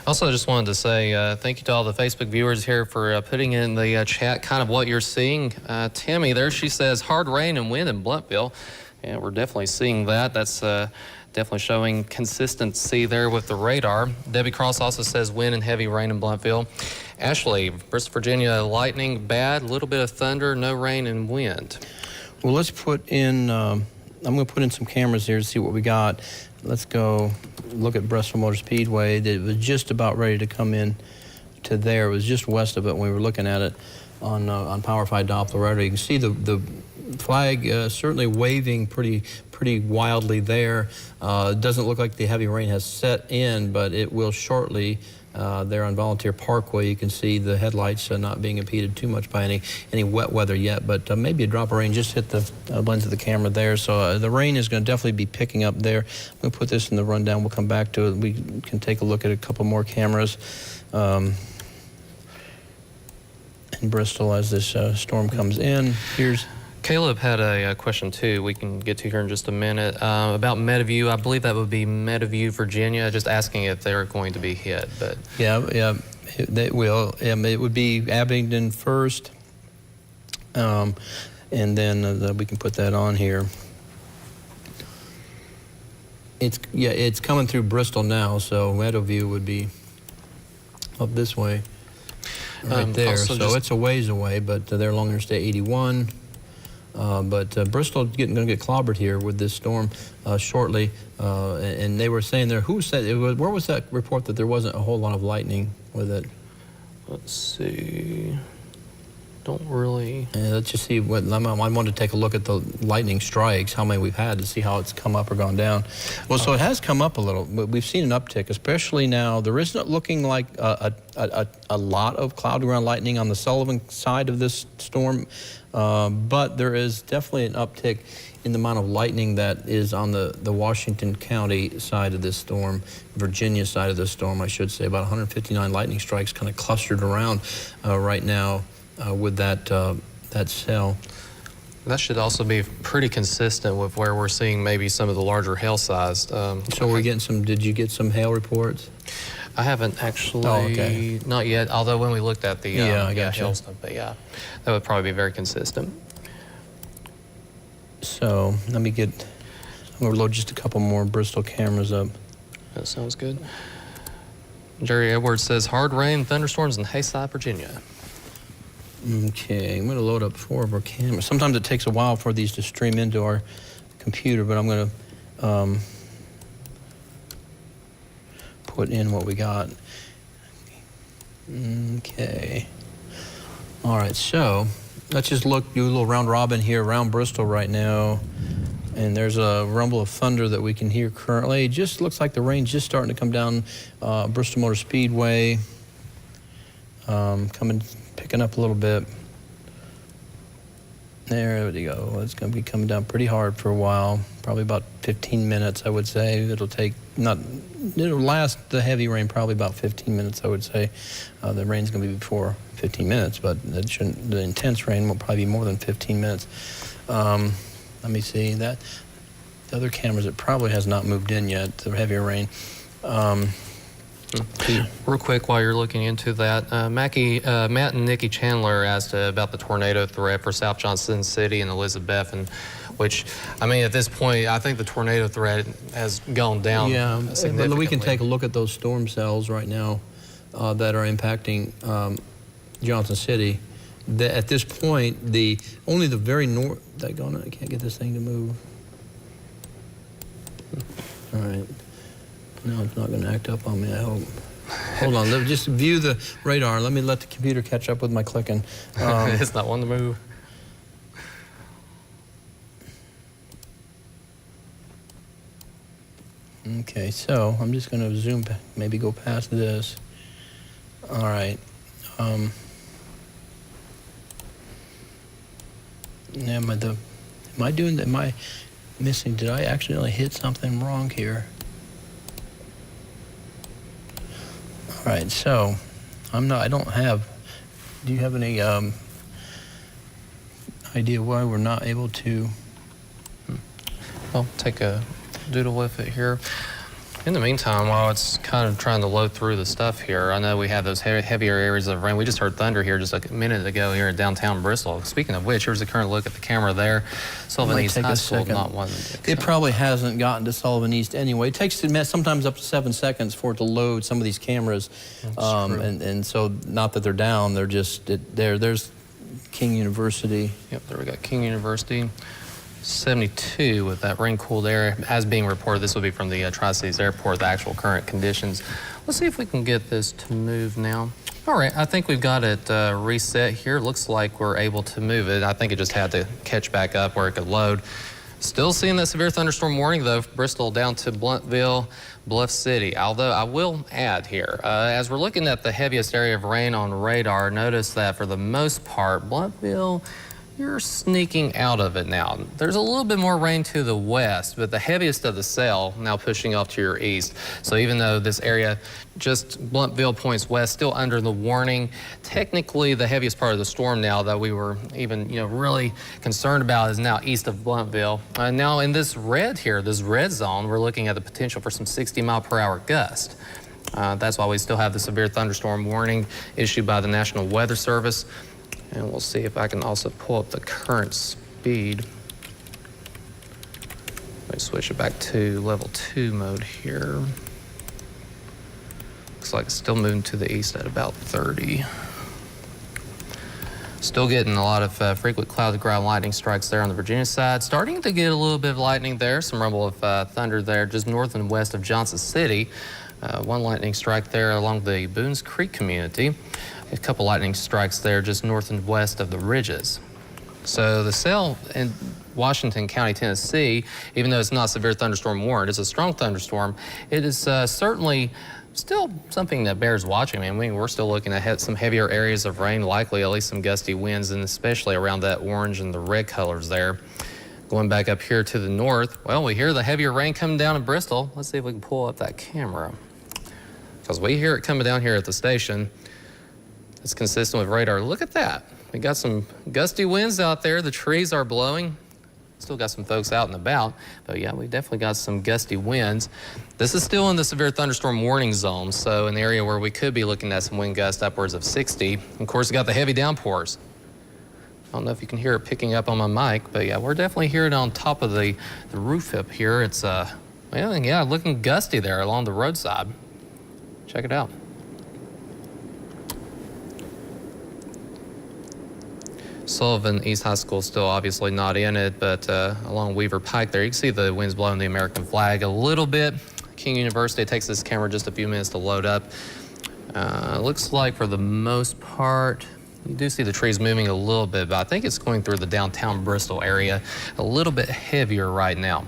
A: Also, I just wanted to say thank you to all the Facebook viewers here for putting in the chat kind of what you're seeing. Tammy there, she says hard rain and wind in Bluntville. Yeah, we're definitely seeing that. That's definitely showing consistency there with the radar. Debbie Cross also says wind and heavy rain in Bluntville. Ashley, Bristol, Virginia, lightning bad, a little bit of thunder, no rain and wind.
B: Well, let's put in, I'm going to put in some cameras here to see what we got. Let's go look at Bristol Motor Speedway. It was just about ready to come in to there. It was just west of it when we were looking at it on Power 5 Doppler radar. You can see the flag certainly waving pretty wildly there. It doesn't look like the heavy rain has set in, but it will shortly. There on Volunteer Parkway, you can see the headlights not being impeded too much by any wet weather yet, but maybe a drop of rain just hit the lens of the camera there. So the rain is going to definitely be picking up there. I'm going to put this in the rundown. We'll come back to it. We can take a look at a couple more cameras in Bristol as this storm comes in. Here's
A: Caleb had a question too we can get to here in just a minute about Metaview. I believe that would be Metaview, Virginia, just asking if they're going to be hit. But
B: yeah, they will. It would be Abingdon first, and then we can put that on here. It's coming through Bristol now, so Meadowview would be up this way, right there. So it's a ways away, but they're along Interstate 81. But Bristol going to get clobbered here with this storm shortly, and they were saying there, who said, where was that report that there wasn't a whole lot of lightning with it?
A: Let's see. Don't really.
B: Yeah, let's just see what, I wanted to take a look at the lightning strikes, how many we've had, to see how it's come up or gone down. Well, so it has come up a little, but we've seen an uptick, especially now. There isn't looking like a lot of cloud ground lightning on the Sullivan side of this storm, but there is definitely an uptick in the amount of lightning that is on the Washington County side of this storm, Virginia side of this storm, I should say. About 159 lightning strikes kind of clustered around right now with that cell.
A: That should also be pretty consistent with where we're seeing maybe some of the larger hail-sized.
B: So we're getting some, did you get some hail reports?
A: I haven't actually, not yet, although when we looked at the
B: I gotcha.
A: hail stuff, but yeah, that would probably be very consistent.
B: So let me get, I'm going to load just a couple more Bristol cameras up.
A: That sounds good. Jerry Edwards says hard rain, thunderstorms in Hayside, Virginia.
B: Okay, I'm going to load up 4 of our cameras. Sometimes it takes a while for these to stream into our computer, but I'm going to put in what we got. Okay. All right, so let's just do a little round robin here around Bristol right now. And there's a rumble of thunder that we can hear currently. It just looks like the rain's just starting to come down Bristol Motor Speedway. Picking up a little bit. There we go. It's going to be coming down pretty hard for a while. Probably about 15 minutes, I would say. It'll last, the heavy rain, probably about 15 minutes, I would say. The rain's going to be before 15 minutes, but the intense rain will probably be more than 15 minutes. Let me see that. The other cameras, it probably has not moved in yet, the heavier rain.
A: Real quick, while you're looking into that, Matt and Nikki Chandler asked about the tornado threat for South Johnson City and Elizabethton, which, I mean, at this point, I think the tornado threat has gone down significantly.
B: But we can take a look at those storm cells right now that are impacting Johnson City. At this point, only the very north, I can't get this thing to move. All right. No, it's not going to act up on me, I hope. Hold on, let me just view the radar. Let me let the computer catch up with my clicking.
A: It's not one to move.
B: Okay, so I'm just going to zoom, maybe go past this. All right. Am I missing, did I accidentally hit something wrong here? All right, so I don't have, do you have any idea why we're not able to?
A: I'll take a doodle with it here. In the meantime, while it's kind of trying to load through the stuff here, I know we have those heavier areas of rain. We just heard thunder here just a minute ago here in downtown Bristol. Speaking of which, here's a current look at the camera there. Sullivan East High School, not one.
B: It probably hasn't gotten to Sullivan East anyway. It takes sometimes up to 7 seconds for it to load some of these cameras. And so, not that they're down, they're just, there's King University.
A: Yep, there we got King University. 72 with that rain-cooled air as being reported. This will be from the Tri-Cities Airport, the actual current conditions. Let's see if we can get this to move now. All right, I think we've got it reset here. It looks like we're able to move it. I think it just had to catch back up where it could load. Still seeing that severe thunderstorm warning, though, Bristol down to Blountville, Bluff City. Although I will add here, as we're looking at the heaviest area of rain on radar, notice that for the most part, Blountville, you're sneaking out of it now. There's a little bit more rain to the west, but the heaviest of the cell now pushing off to your east. So even though this area, just Blountville points west, still under the warning, technically the heaviest part of the storm now that we were even, really concerned about is now east of Blountville. Now in this red here, this red zone, we're looking at the potential for some 60-mile-per-hour gusts. That's why we still have the severe thunderstorm warning issued by the National Weather Service. And we'll see if I can also pull up the current speed. Let me switch it back to level 2 mode here. Looks like it's still moving to the east at about 30. Still getting a lot of frequent cloud ground lightning strikes there on the Virginia side. Starting to get a little bit of lightning there. Some rumble of thunder there just north and west of Johnson City. One lightning strike there along the Boones Creek community. A couple lightning strikes there just north and west of the ridges. So the cell in Washington County, Tennessee, even though it's not severe thunderstorm warned, it's a strong thunderstorm. It is certainly still something that bears watching. I mean, we're still looking at some heavier areas of rain, likely at least some gusty winds, and especially around that orange and the red colors there. Going back up here to the north, well, we hear the heavier rain coming down in Bristol. Let's see if we can pull up that camera. Because we hear it coming down here at the station. It's consistent with radar. Look at that. We got some gusty winds out there. The trees are blowing. Still got some folks out and about, but yeah, we definitely got some gusty winds. This is still in the severe thunderstorm warning zone, so an area where we could be looking at some wind gusts upwards of 60. Of course, we got the heavy downpours. I don't know if you can hear it picking up on my mic, but yeah, we're definitely hearing it on top of the roof up here. It's, well, yeah, looking gusty there along the roadside. Check it out. Sullivan East High School still obviously not in it, but along Weaver Pike there, you can see the winds blowing the American flag a little bit. King University, it takes this camera just a few minutes to load up. Looks like for the most part, you do see the trees moving a little bit, but I think it's going through the downtown Bristol area a little bit heavier right now.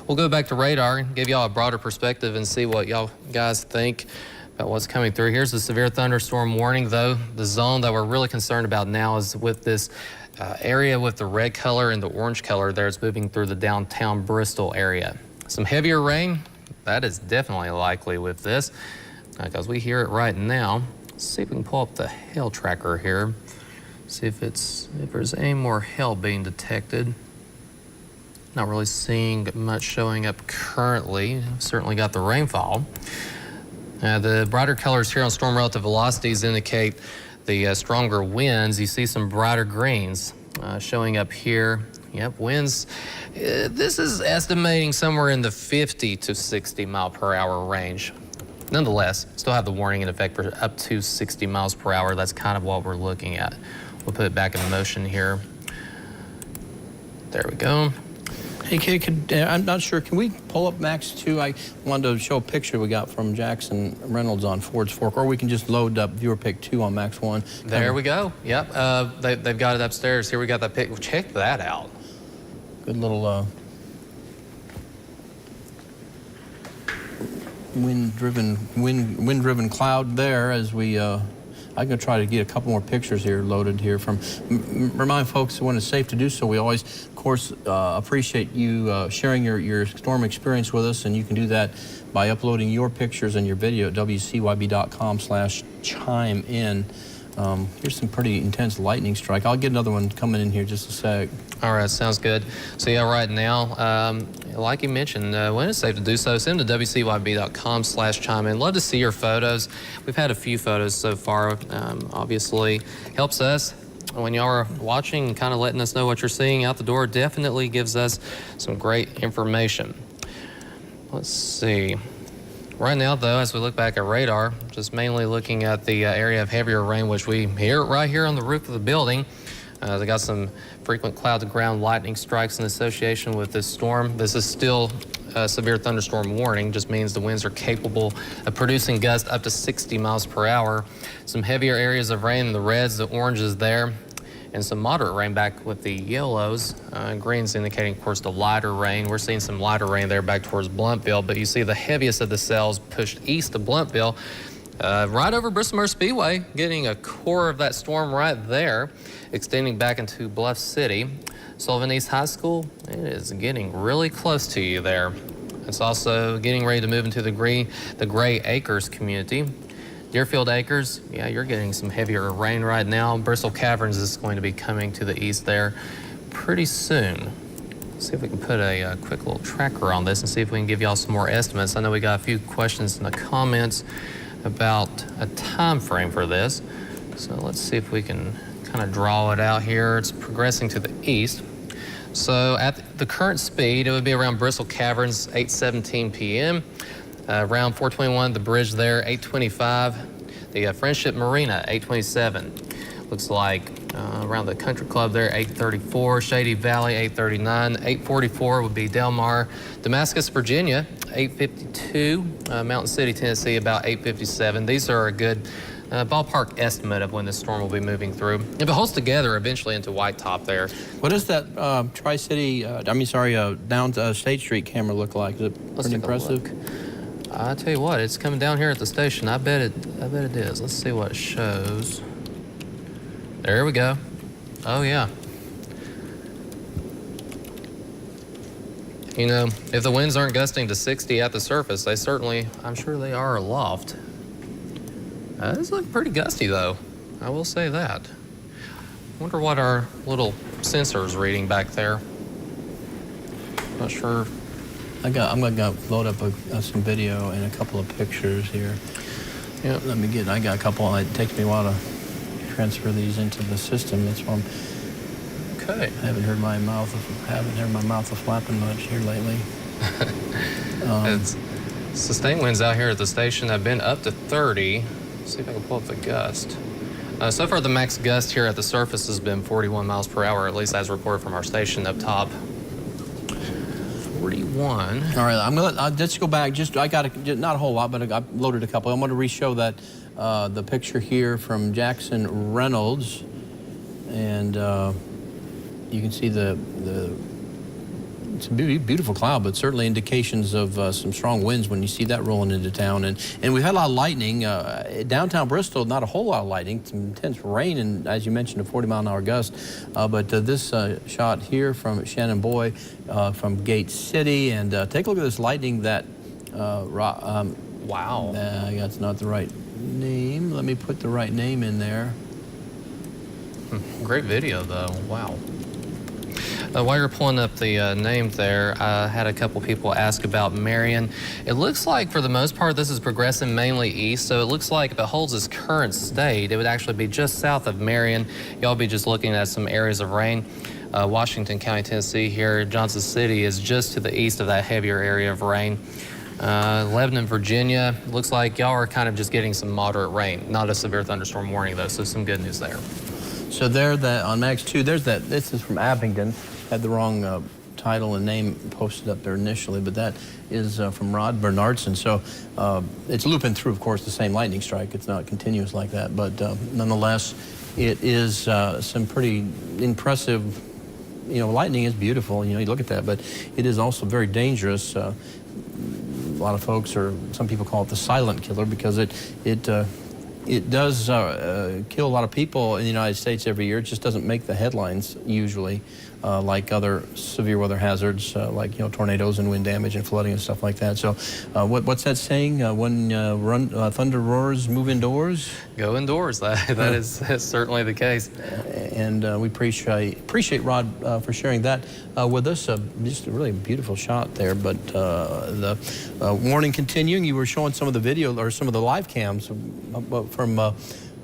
A: We'll go back to radar and give y'all a broader perspective and see what y'all guys think about what's coming through. Here's the severe thunderstorm warning, though. The zone that we're really concerned about now is with this area with the red color and the orange color there. It's moving through the downtown Bristol area. Some heavier rain, that is definitely likely with this, because we hear it right now. Let's see if we can pull up the hail tracker here. See if there's any more hail being detected. Not really seeing much showing up currently. Certainly got the rainfall. The brighter colors here on storm relative velocities indicate the stronger winds. You see some brighter greens showing up here. Yep, winds, this is estimating somewhere in the 50 to 60 mile per hour range. Nonetheless, still have the warning in effect for up to 60 miles per hour. That's kind of what we're looking at. We'll put it back in motion here. There we go.
B: Hey, Kid, I'm not sure. Can we pull up Max 2? I wanted to show a picture we got from Jackson Reynolds on Ford's Fork, or we can just load up viewer pick 2 on Max 1.
A: There we go. Yep, they've got it upstairs. Here we got that pic. Check that out.
B: Good little wind-driven cloud there as we. I'm going to try to get a couple more pictures here loaded here from. Remind folks when it's safe to do so. We always, of course, appreciate you sharing your storm experience with us, and you can do that by uploading your pictures and your video at wcyb.com/chime-in. Here's some pretty intense lightning strike. I'll get another one coming in here just a sec.
A: All right, sounds good. So yeah, right now, like you mentioned, when it's safe to do so, send them to wcyb.com/chime-in. Love to see your photos. We've had a few photos so far. Obviously, helps us when y'all are watching and kind of letting us know what you're seeing out the door. Definitely gives us some great information. Let's see. Right now, though, as we look back at radar, just mainly looking at the area of heavier rain, which we hear right here on the roof of the building. They got some frequent cloud-to-ground lightning strikes in association with this storm. This is still a severe thunderstorm warning, just means the winds are capable of producing gusts up to 60 miles per hour. Some heavier areas of rain, the reds, the oranges there, and some moderate rain back with the yellows. Greens indicating, of course, the lighter rain. We're seeing some lighter rain there back towards Bluntville, but you see the heaviest of the cells pushed east of Bluntville, right over Bristol Speedway, getting a core of that storm right there, extending back into Bluff City. Sullivan East High School, it is getting really close to you there. It's also getting ready to move into the Gray Acres community. Deerfield Acres, yeah, you're getting some heavier rain right now. Bristol Caverns is going to be coming to the east there pretty soon. Let's see if we can put a quick little tracker on this and see if we can give y'all some more estimates. I know we got a few questions in the comments about a time frame for this. So let's see if we can kind of draw it out here. It's progressing to the east. So at the current speed, it would be around Bristol Caverns, 8:17 p.m. Around 421, the bridge there, 8:25. The Friendship Marina, 8:27. Looks like around the Country Club there, 8:34. Shady Valley, 8:39. 8:44 would be Del Mar. Damascus, Virginia, 8:52. Mountain City, Tennessee, about 8:57. These are a good ballpark estimate of when this storm will be moving through. If it holds together eventually into White Top there.
B: What does that Tri-City, down State Street camera look like? Is it pretty impressive?
A: I tell you what, it's coming down here at the station. I bet it is. Let's see what it shows. There we go. Oh yeah. You know, if the winds aren't gusting to 60 at the surface, they certainly, I'm sure they are aloft. This looks pretty gusty though. I will say that. Wonder what our little sensor's reading back there. Not sure.
B: I'm gonna load up some video and a couple of pictures here.
A: Yeah.
B: I got a couple. It takes me a while to transfer these into the system. That's why
A: Okay.
B: I haven't heard my mouth flapping much here lately.
A: It's sustained winds out here at the station have been up to 30. Let's see if I can pull up the gust. So far, the max gust here at the surface has been 41 miles per hour, at least as reported from our station up top. 41.
B: All right, let's go back. I got not a whole lot, but I loaded a couple. I'm going to re-show that the picture here from Jackson Reynolds, and you can see it's a beautiful cloud, but certainly indications of some strong winds when you see that rolling into town. And we've had a lot of lightning. Downtown Bristol, not a whole lot of lightning, some intense rain, and as you mentioned, a 40-mile-an-hour gust. But this shot here from Shannon Boy from Gate City, and take a look at this lightning that,
A: Wow.
B: that's not the right name. Let me put the right name in there.
A: Great video, though. Wow. While you're pulling up the name there, I had a couple people ask about Marion. It looks like, for the most part, this is progressing mainly east, so it looks like if it holds its current state, it would actually be just south of Marion. Y'all be just looking at some areas of rain. Washington County, Tennessee here. Johnson City is just to the east of that heavier area of rain. Lebanon, Virginia, looks like y'all are kind of just getting some moderate rain. Not a severe thunderstorm warning, though, so some good news there.
B: So there, on Max 2, this is from Abingdon. Had the wrong title and name posted up there initially, but that is from Rod Bernardson. So it's looping through, of course, the same lightning strike. It's not continuous like that, but nonetheless, it is some pretty impressive. Lightning is beautiful. You look at that, but it is also very dangerous. A lot of folks, or some people call it the silent killer, because it does kill a lot of people in the United States every year. It just doesn't make the headlines usually, like other severe weather hazards, like tornadoes and wind damage and flooding and stuff like that. So, what's that saying? When thunder roars, move indoors.
A: Go indoors. That is certainly the case.
B: And we appreciate Rod for sharing that with us. Just a really beautiful shot there. But the warning continuing. You were showing some of the video or some of the live cams from.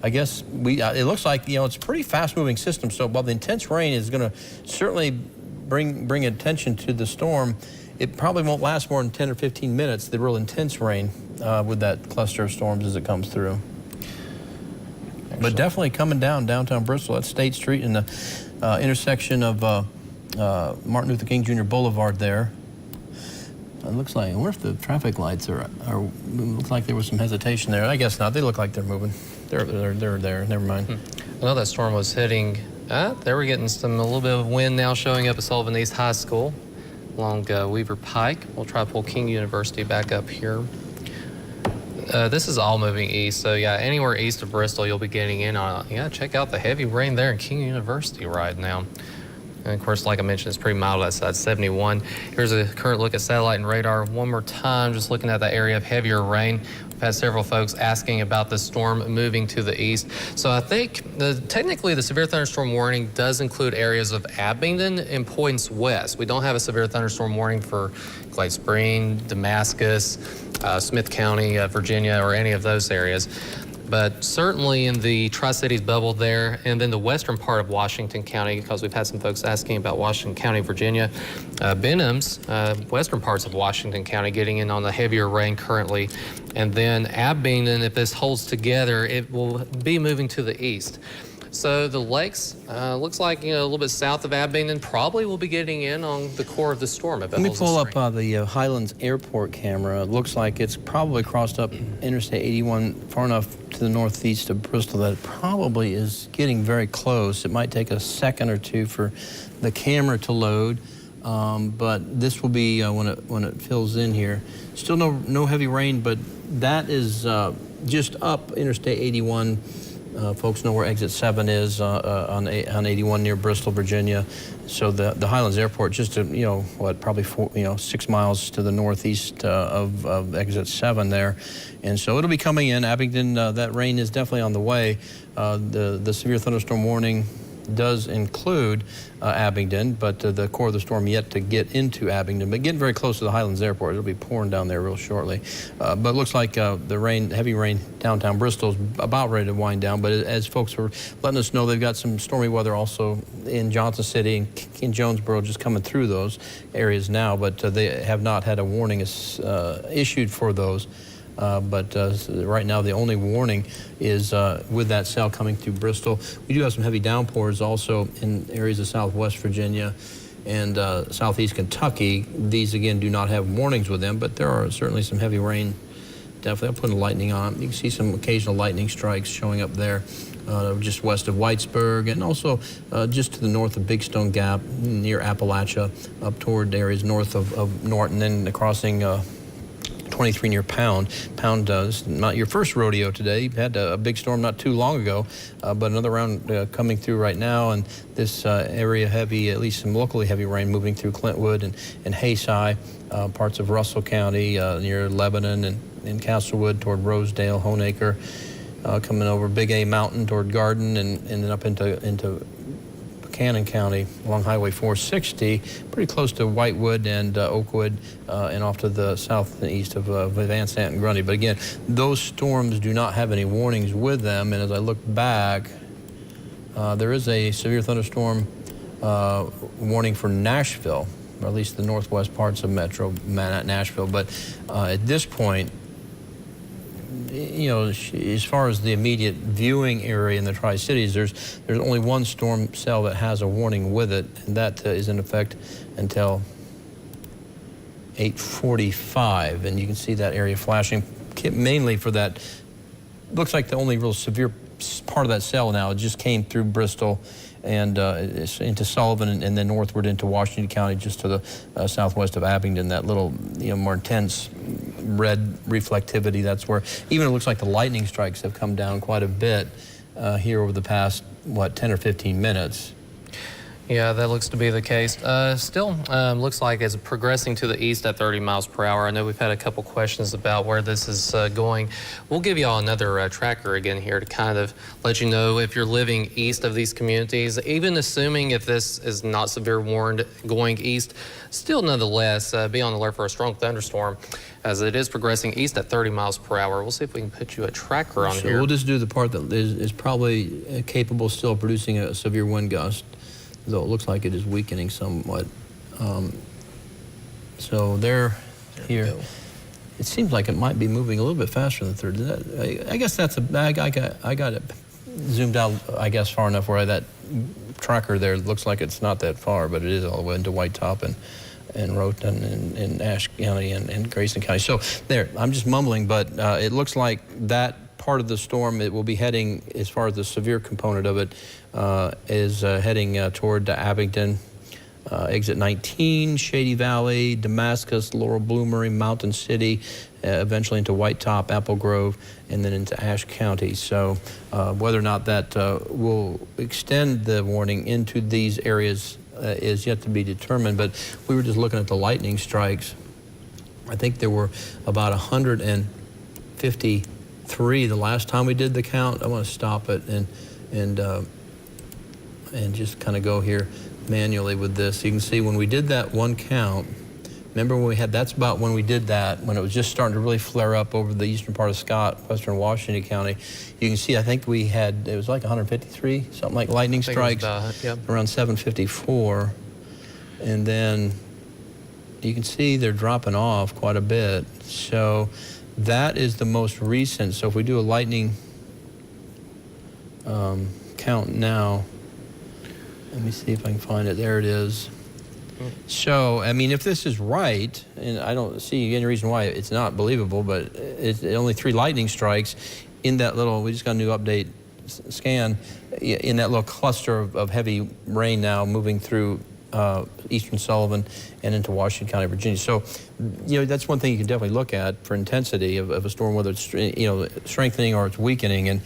B: I guess it looks like it's a pretty fast-moving system. So while the intense rain is going to certainly bring attention to the storm, it probably won't last more than 10 or 15 minutes. The real intense rain with that cluster of storms as it comes through. Excellent. But definitely coming downtown Bristol at State Street in the intersection of Martin Luther King Jr. Boulevard there. It looks like, I wonder if the traffic lights are looks like there was some hesitation there. I guess not. They look like they're moving. They're there. Never mind.
A: I know that storm was hitting. There we're getting a little bit of wind now showing up at Sullivan East High School along Weaver Pike. We'll try to pull King University back up here. This is all moving east, so yeah, anywhere east of Bristol you'll be getting in on it. Yeah, check out the heavy rain there in King University right now. And of course, like I mentioned, it's pretty mild outside 71. Here's a current look at satellite and radar one more time, just looking at the area of heavier rain. We've had several folks asking about the storm moving to the east. So I think technically the severe thunderstorm warning does include areas of Abingdon and points west. We don't have a severe thunderstorm warning for Glade Spring, Damascus, Smith County, Virginia, or any of those areas. But certainly in the Tri-Cities bubble there, and then the western part of Washington County, because we've had some folks asking about Washington County, Virginia. Benham's, western parts of Washington County getting in on the heavier rain currently. And then Abingdon, if this holds together, it will be moving to the east. So the lakes, looks like a little bit south of Abingdon, probably will be getting in on the core of the storm. Let
B: me pull up the Highlands Airport camera. It looks like it's probably crossed up Interstate 81 far enough to the northeast of Bristol that it probably is getting very close. It might take a second or two for the camera to load, but this will be when it fills in here. Still no heavy rain, but that is just up Interstate 81. Folks know where exit 7 is on 81 near Bristol, Virginia. So the Highlands Airport, just probably 6 miles to the northeast of exit 7 there. And so it'll be coming in. Abingdon, that rain is definitely on the way. The severe thunderstorm warning does include Abingdon, but the core of the storm yet to get into Abingdon, but getting very close to the Highlands Airport. It'll be pouring down there real shortly. But it looks like the rain, heavy rain downtown Bristol's about ready to wind down, but as folks were letting us know, they've got some stormy weather also in Johnson City and in Jonesboro, just coming through those areas now, but they have not had a warning issued for those. But right now, the only warning is with that cell coming through Bristol. We do have some heavy downpours also in areas of southwest Virginia and southeast Kentucky. These, again, do not have warnings with them, but there are certainly some heavy rain. Definitely, I'm putting lightning on. You can see some occasional lightning strikes showing up there. Just west of Whitesburg, and also just to the north of Big Stone Gap, near Appalachia, up toward areas north of Norton, and crossing 23 near Pound. Pound is not your first rodeo today. You had a big storm not too long ago, but another round coming through right now, and this area heavy, at least some locally heavy rain moving through Clintwood and Hayside, parts of Russell County, near Lebanon and Castlewood toward Rosedale, Honeacre, coming over Big A Mountain toward Garden and then up into Buchanan County along Highway 460, pretty close to Whitewood and Oakwood, and off to the south and east of Van Sant and Grundy. But again, those storms do not have any warnings with them, and as I look back, there is a severe thunderstorm warning for Nashville, or at least the northwest parts of Metro Nashville. But at this point, you know, as far as the immediate viewing area in the Tri-Cities, there's only one storm cell that has a warning with it, and that is in effect until 8:45, and you can see that area flashing mainly for that. Looks like the only real severe part of that cell now just came through Bristol and into Sullivan and then northward into Washington County, just to the southwest of Abingdon. That little, you know, more intense red reflectivity. That's where even it looks like the lightning strikes have come down quite a bit here over the past 10 or 15 minutes.
A: Yeah, that looks to be the case. Still looks like it's progressing to the east at 30 miles per hour. I know we've had a couple questions about where this is going. We'll give you all another tracker again here to kind of let you know if you're living east of these communities, even assuming if this is not severe warned going east, still nonetheless be on alert for a strong thunderstorm as it is progressing east at 30 miles per hour. We'll see if we can put you a tracker on here.
B: We'll just do the part that is probably capable still of producing a severe wind gust, though it looks like it is weakening somewhat. So there here. It seems like it might be moving a little bit faster than 30. I guess that's I got it zoomed out, I guess, far enough where that tracker there looks like it's not that far, but it is all the way into White Top and Roten and Ashe County and Grayson County. So there, I'm just mumbling, but it looks like that part of the storm, it will be heading, as far as the severe component of it, is heading toward Abingdon, exit 19, Shady Valley, Damascus, Laurel, Bloomery, Mountain City, eventually into White Top, Apple Grove, and then into Ashe County. So whether or not that will extend the warning into these areas is yet to be determined. But we were just looking at the lightning strikes. I think there were about 153 the last time we did the count. I want to stop it and just kind of go here manually with this. You can see when we did that one count, remember when we had, that's about when we did that, when it was just starting to really flare up over the eastern part of Scott, western Washington County. You can see, I think we had, it was like 153, something like lightning strikes, around 754. And then you can see they're dropping off quite a bit. So that is the most recent. So if we do a lightning count now, let me see if I can find it. There it is. So, I mean, if this is right, and I don't see any reason why it's not believable, but it's only 3 lightning strikes in that little, we just got a new update scan, in that little cluster of heavy rain now moving through eastern Sullivan and into Washington County, Virginia. So, you know, that's one thing you can definitely look at for intensity of a storm, whether it's, you know, strengthening or it's weakening. And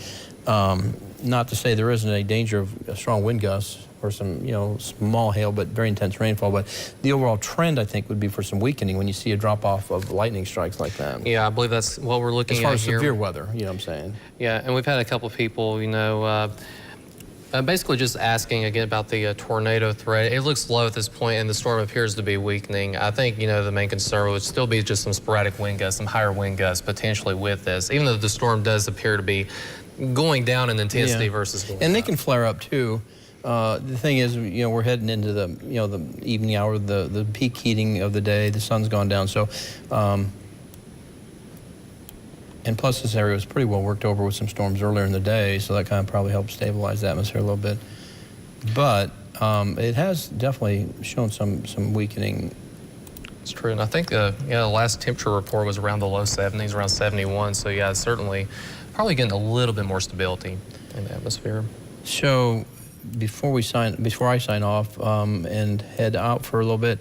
B: not to say there isn't a danger of a strong wind gusts or some, you know, small hail, but very intense rainfall. But the overall trend, I think, would be for some weakening when you see a drop-off of lightning strikes like that.
A: Yeah, I believe that's what we're looking at here.
B: As far as severe weather, you know what I'm saying?
A: Yeah, and we've had a couple of people, you know, Basically just asking again about the tornado threat. It looks low at this point and the storm appears to be weakening. I think, the main concern would still be just some sporadic wind gusts, some higher wind gusts potentially with this, even though the storm does appear to be going down in intensity versus going
B: And they
A: up.
B: can flare up too. The thing is, we're heading into the, the evening hour, the peak heating of the day. The sun's gone down, so, and plus this area was pretty well worked over with some storms earlier in the day, so that kind of probably helped stabilize the atmosphere a little bit. But it has definitely shown some weakening.
A: It's true, and I think the last temperature report was around the low 70s, around 71. So yeah, it's certainly probably getting a little bit more stability in the atmosphere.
B: So before I sign off and head out for a little bit,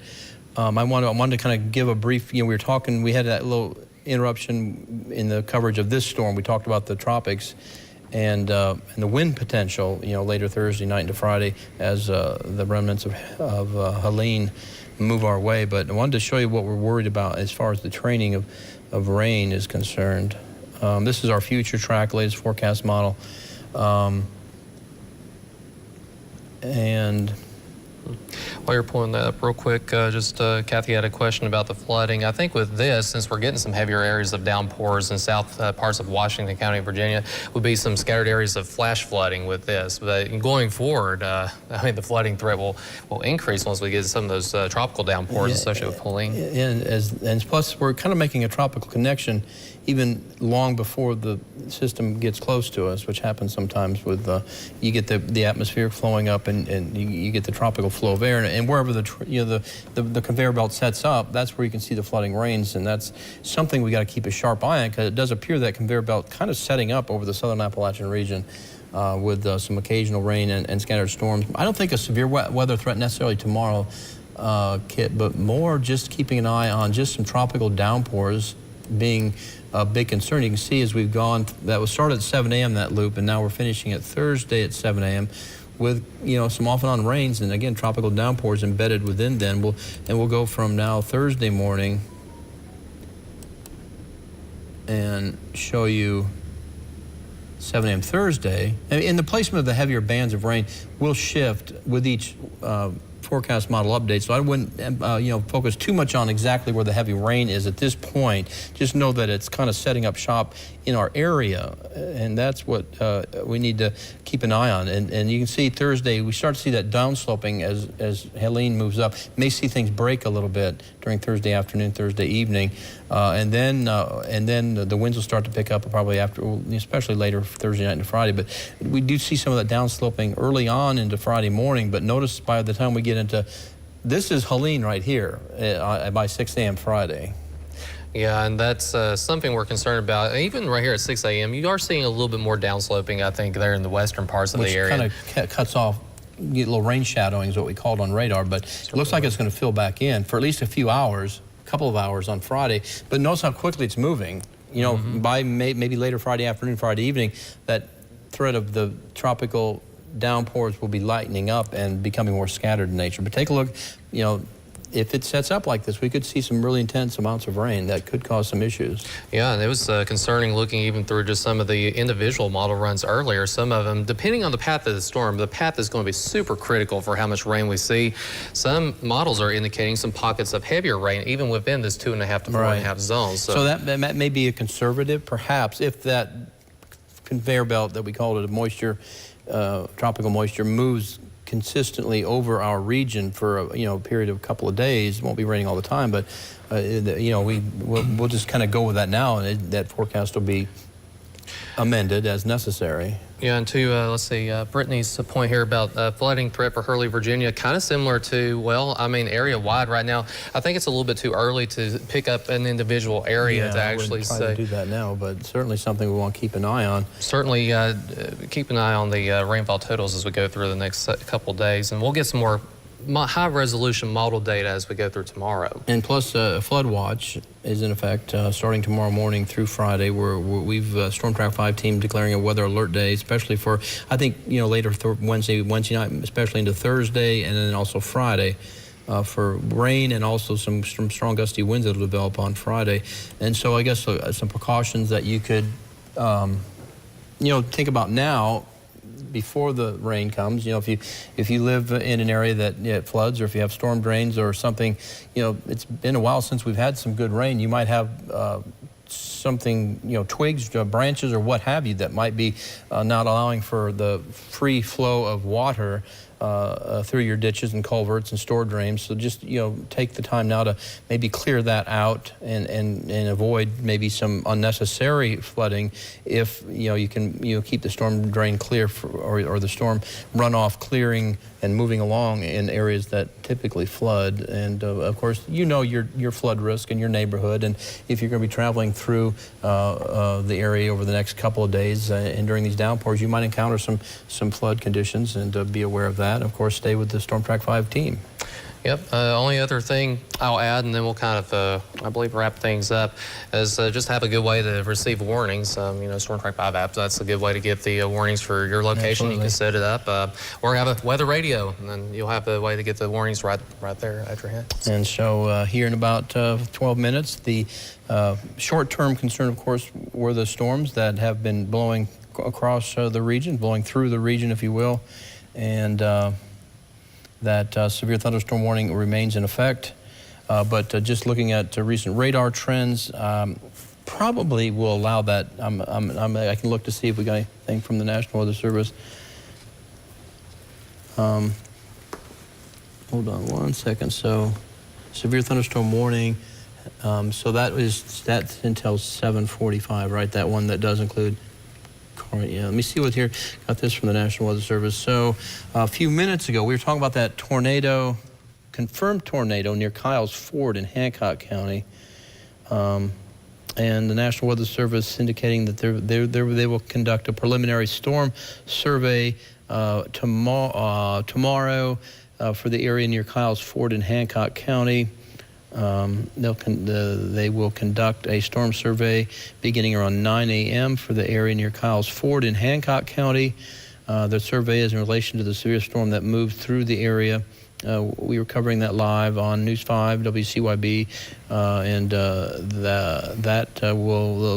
B: I wanted to kind of give a brief. We were talking. We had that little interruption in the coverage of this storm. We talked about the tropics and the wind potential. Later Thursday night into Friday as the remnants of Helene move our way. But I wanted to show you what we're worried about as far as the training of rain is concerned. This is our StormTrack latest forecast model. And
A: while you're pulling that up real quick, Kathy had a question about the flooding. I think with this, since we're getting some heavier areas of downpours in south parts of Washington County, Virginia, would be some scattered areas of flash flooding with this. But going forward, the flooding threat will increase once we get some of those tropical downpours associated with Helene.
B: And plus, we're kind of making a tropical connection even long before the system gets close to us, which happens sometimes with, you get the atmosphere flowing up and you get the tropical flow of air. And wherever the conveyor belt sets up, that's where you can see the flooding rains. And that's something we got to keep a sharp eye on, because it does appear that conveyor belt kind of setting up over the southern Appalachian region with some occasional rain and scattered storms. I don't think a severe weather threat necessarily tomorrow, Kit, but more just keeping an eye on just some tropical downpours being a big concern. You can see as we've gone, that was started at 7 a.m. that loop, and now we're finishing it Thursday at 7 a.m. with some off and on rains, and again tropical downpours embedded within. Then we'll go from now Thursday morning and show you 7 a.m. Thursday. And the placement of the heavier bands of rain will shift with each forecast model update, so I wouldn't focus too much on exactly where the heavy rain is at this point. Just know that it's kind of setting up shop in our area, and that's what we need to keep an eye on. And you can see Thursday we start to see that downsloping as Helene moves up. May see things break a little bit during Thursday afternoon, Thursday evening, and then the winds will start to pick up probably after, especially later Thursday night into Friday. But we do see some of that downsloping early on into Friday morning. But notice by the time we get into, this is Helene right here by 6 a.m. Friday.
A: Yeah, and that's something we're concerned about. Even right here at 6 a.m., you are seeing a little bit more downsloping, I think, there in the western parts of the area.
B: Which kind of cuts off, get a little rain shadowing is what we called on radar, but it looks like it's going to fill back in for at least a few hours, a couple of hours on Friday. But notice how quickly it's moving. By maybe later Friday afternoon, Friday evening, that threat of the tropical downpours will be lightening up and becoming more scattered in nature. But take a look, if it sets up like this, we could see some really intense amounts of rain that could cause some issues.
A: Yeah, and it was concerning looking even through just some of the individual model runs earlier. Some of them, depending on the path of the storm, the path is going to be super critical for how much rain we see. Some models are indicating some pockets of heavier rain, even within this 2.5 to 4.5 zones.
B: So that may be a conservative, perhaps, if that conveyor belt that we called it, moisture, tropical moisture, moves consistently over our region for a period of a couple of days. It won't be raining all the time, but we'll just kind of go with that now, and that forecast will be amended as necessary.
A: Yeah, and to, let's see, Brittany's point here about flooding threat for Hurley, Virginia, kind of similar to, area-wide right now. I think it's a little bit too early to pick up an individual area to actually say.
B: I wouldn't try to do that now, but certainly something we want to keep an eye on.
A: Certainly keep an eye on the rainfall totals as we go through the next couple of days, and we'll get some more high-resolution model data as we go through tomorrow.
B: And plus, a flood watch is in effect starting tomorrow morning through Friday. We've StormTrack 5 team declaring a weather alert day, especially for, I think, later Wednesday night, especially into Thursday, and then also Friday for rain and also some strong gusty winds that will develop on Friday. And so I guess some precautions that you could, think about now. before the rain comes. You know, if you live in an area that floods, or if you have storm drains or something, you know, it's been a while since we've had some good rain. You might have something, you know, twigs, branches, or what have you, that might be not allowing for the free flow of water through your ditches and culverts and storm drains. So just, you know, take the time now to maybe clear that out and avoid maybe some unnecessary flooding if, you know, you can, you know, keep the storm drain clear or the storm runoff clearing and moving along in areas that typically flood. And of course, you know your flood risk in your neighborhood, and if you're going to be traveling through the area over the next couple of days and during these downpours, you might encounter some flood conditions, and be aware of that. Of course, stay with the StormTrack 5 team.
A: Yep. Only other thing I'll add, and then we'll kind of, I believe, wrap things up, is just have a good way to receive warnings. You know, StormTrack 5 app, that's a good way to get the warnings for your location. Absolutely. You can set it up, or have a weather radio, and then you'll have a way to get the warnings right there at your hand. And
B: so here in about 12 minutes, the short-term concern, of course, were the storms that have been blowing across the region, blowing through the region, if you will, and that severe thunderstorm warning remains in effect. But just looking at recent radar trends, probably will allow that. I can look to see if we got anything from the National Weather Service. Hold on one second. So, severe thunderstorm warning. So that's until 7:45, right? That one that does include. Yeah, let me see what here. Got this from the National Weather Service. So a few minutes ago, we were talking about that tornado, confirmed tornado near Kyles Ford in Hancock County. And the National Weather Service indicating that they will conduct a preliminary storm survey tomorrow for the area near Kyles Ford in Hancock County. They will conduct a storm survey beginning around 9 a.m. for the area near Kyles Ford in Hancock County. The survey is in relation to the severe storm that moved through the area. We were covering that live on News 5, WCYB, and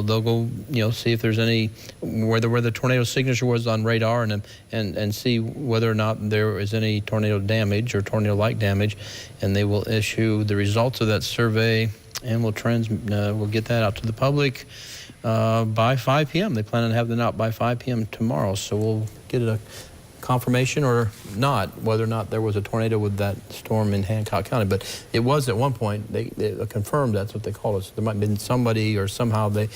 B: they'll go, you know, see if there's any where the tornado signature was on radar, and see whether or not there is any tornado damage or tornado-like damage, and they will issue the results of that survey, and we'll get that out to the public by 5 p.m. They plan on having it out by 5 p.m. tomorrow, so we'll get a confirmation or not whether or not there was a tornado with that storm in Hancock County. But it was at one point, they confirmed, that's what they called us. There might have been somebody, or somehow they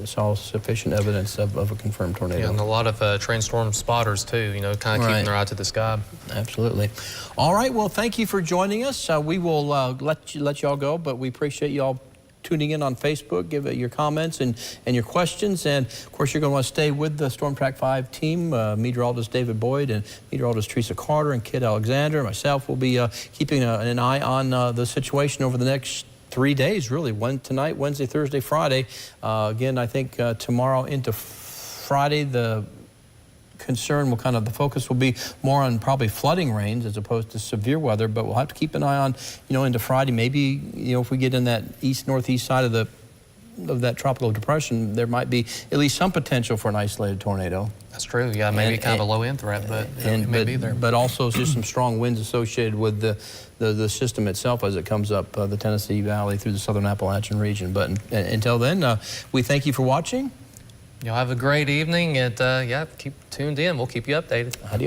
B: saw sufficient evidence of a confirmed tornado.
A: Yeah, and a lot of train storm spotters too, you know, kind of keeping their eye to the sky.
B: Absolutely. All right, well, thank you for joining us. We will let you all go, but we appreciate you all tuning in on Facebook. Give it your comments and your questions. And of course, you're going to want to stay with the StormTrack 5 team. Meteorologist David Boyd and meteorologist Teresa Carter and Kit Alexander. Myself will be keeping an eye on the situation over the next 3 days, really. Tonight, Wednesday, Thursday, Friday. Again, I think tomorrow into Friday, the focus will be more on probably flooding rains as opposed to severe weather, but we'll have to keep an eye on, you know, into Friday. Maybe, you know, if we get in that northeast side of that tropical depression, there might be at least some potential for an isolated tornado.
A: That's true. Yeah, maybe kind of a low-end threat, but it may be there.
B: But also just some strong winds associated with the system itself as it comes up the Tennessee Valley through the southern Appalachian region. But until then, we thank you for watching.
A: You'll have a great evening, and yeah, keep tuned in. We'll keep you updated.
B: Adios.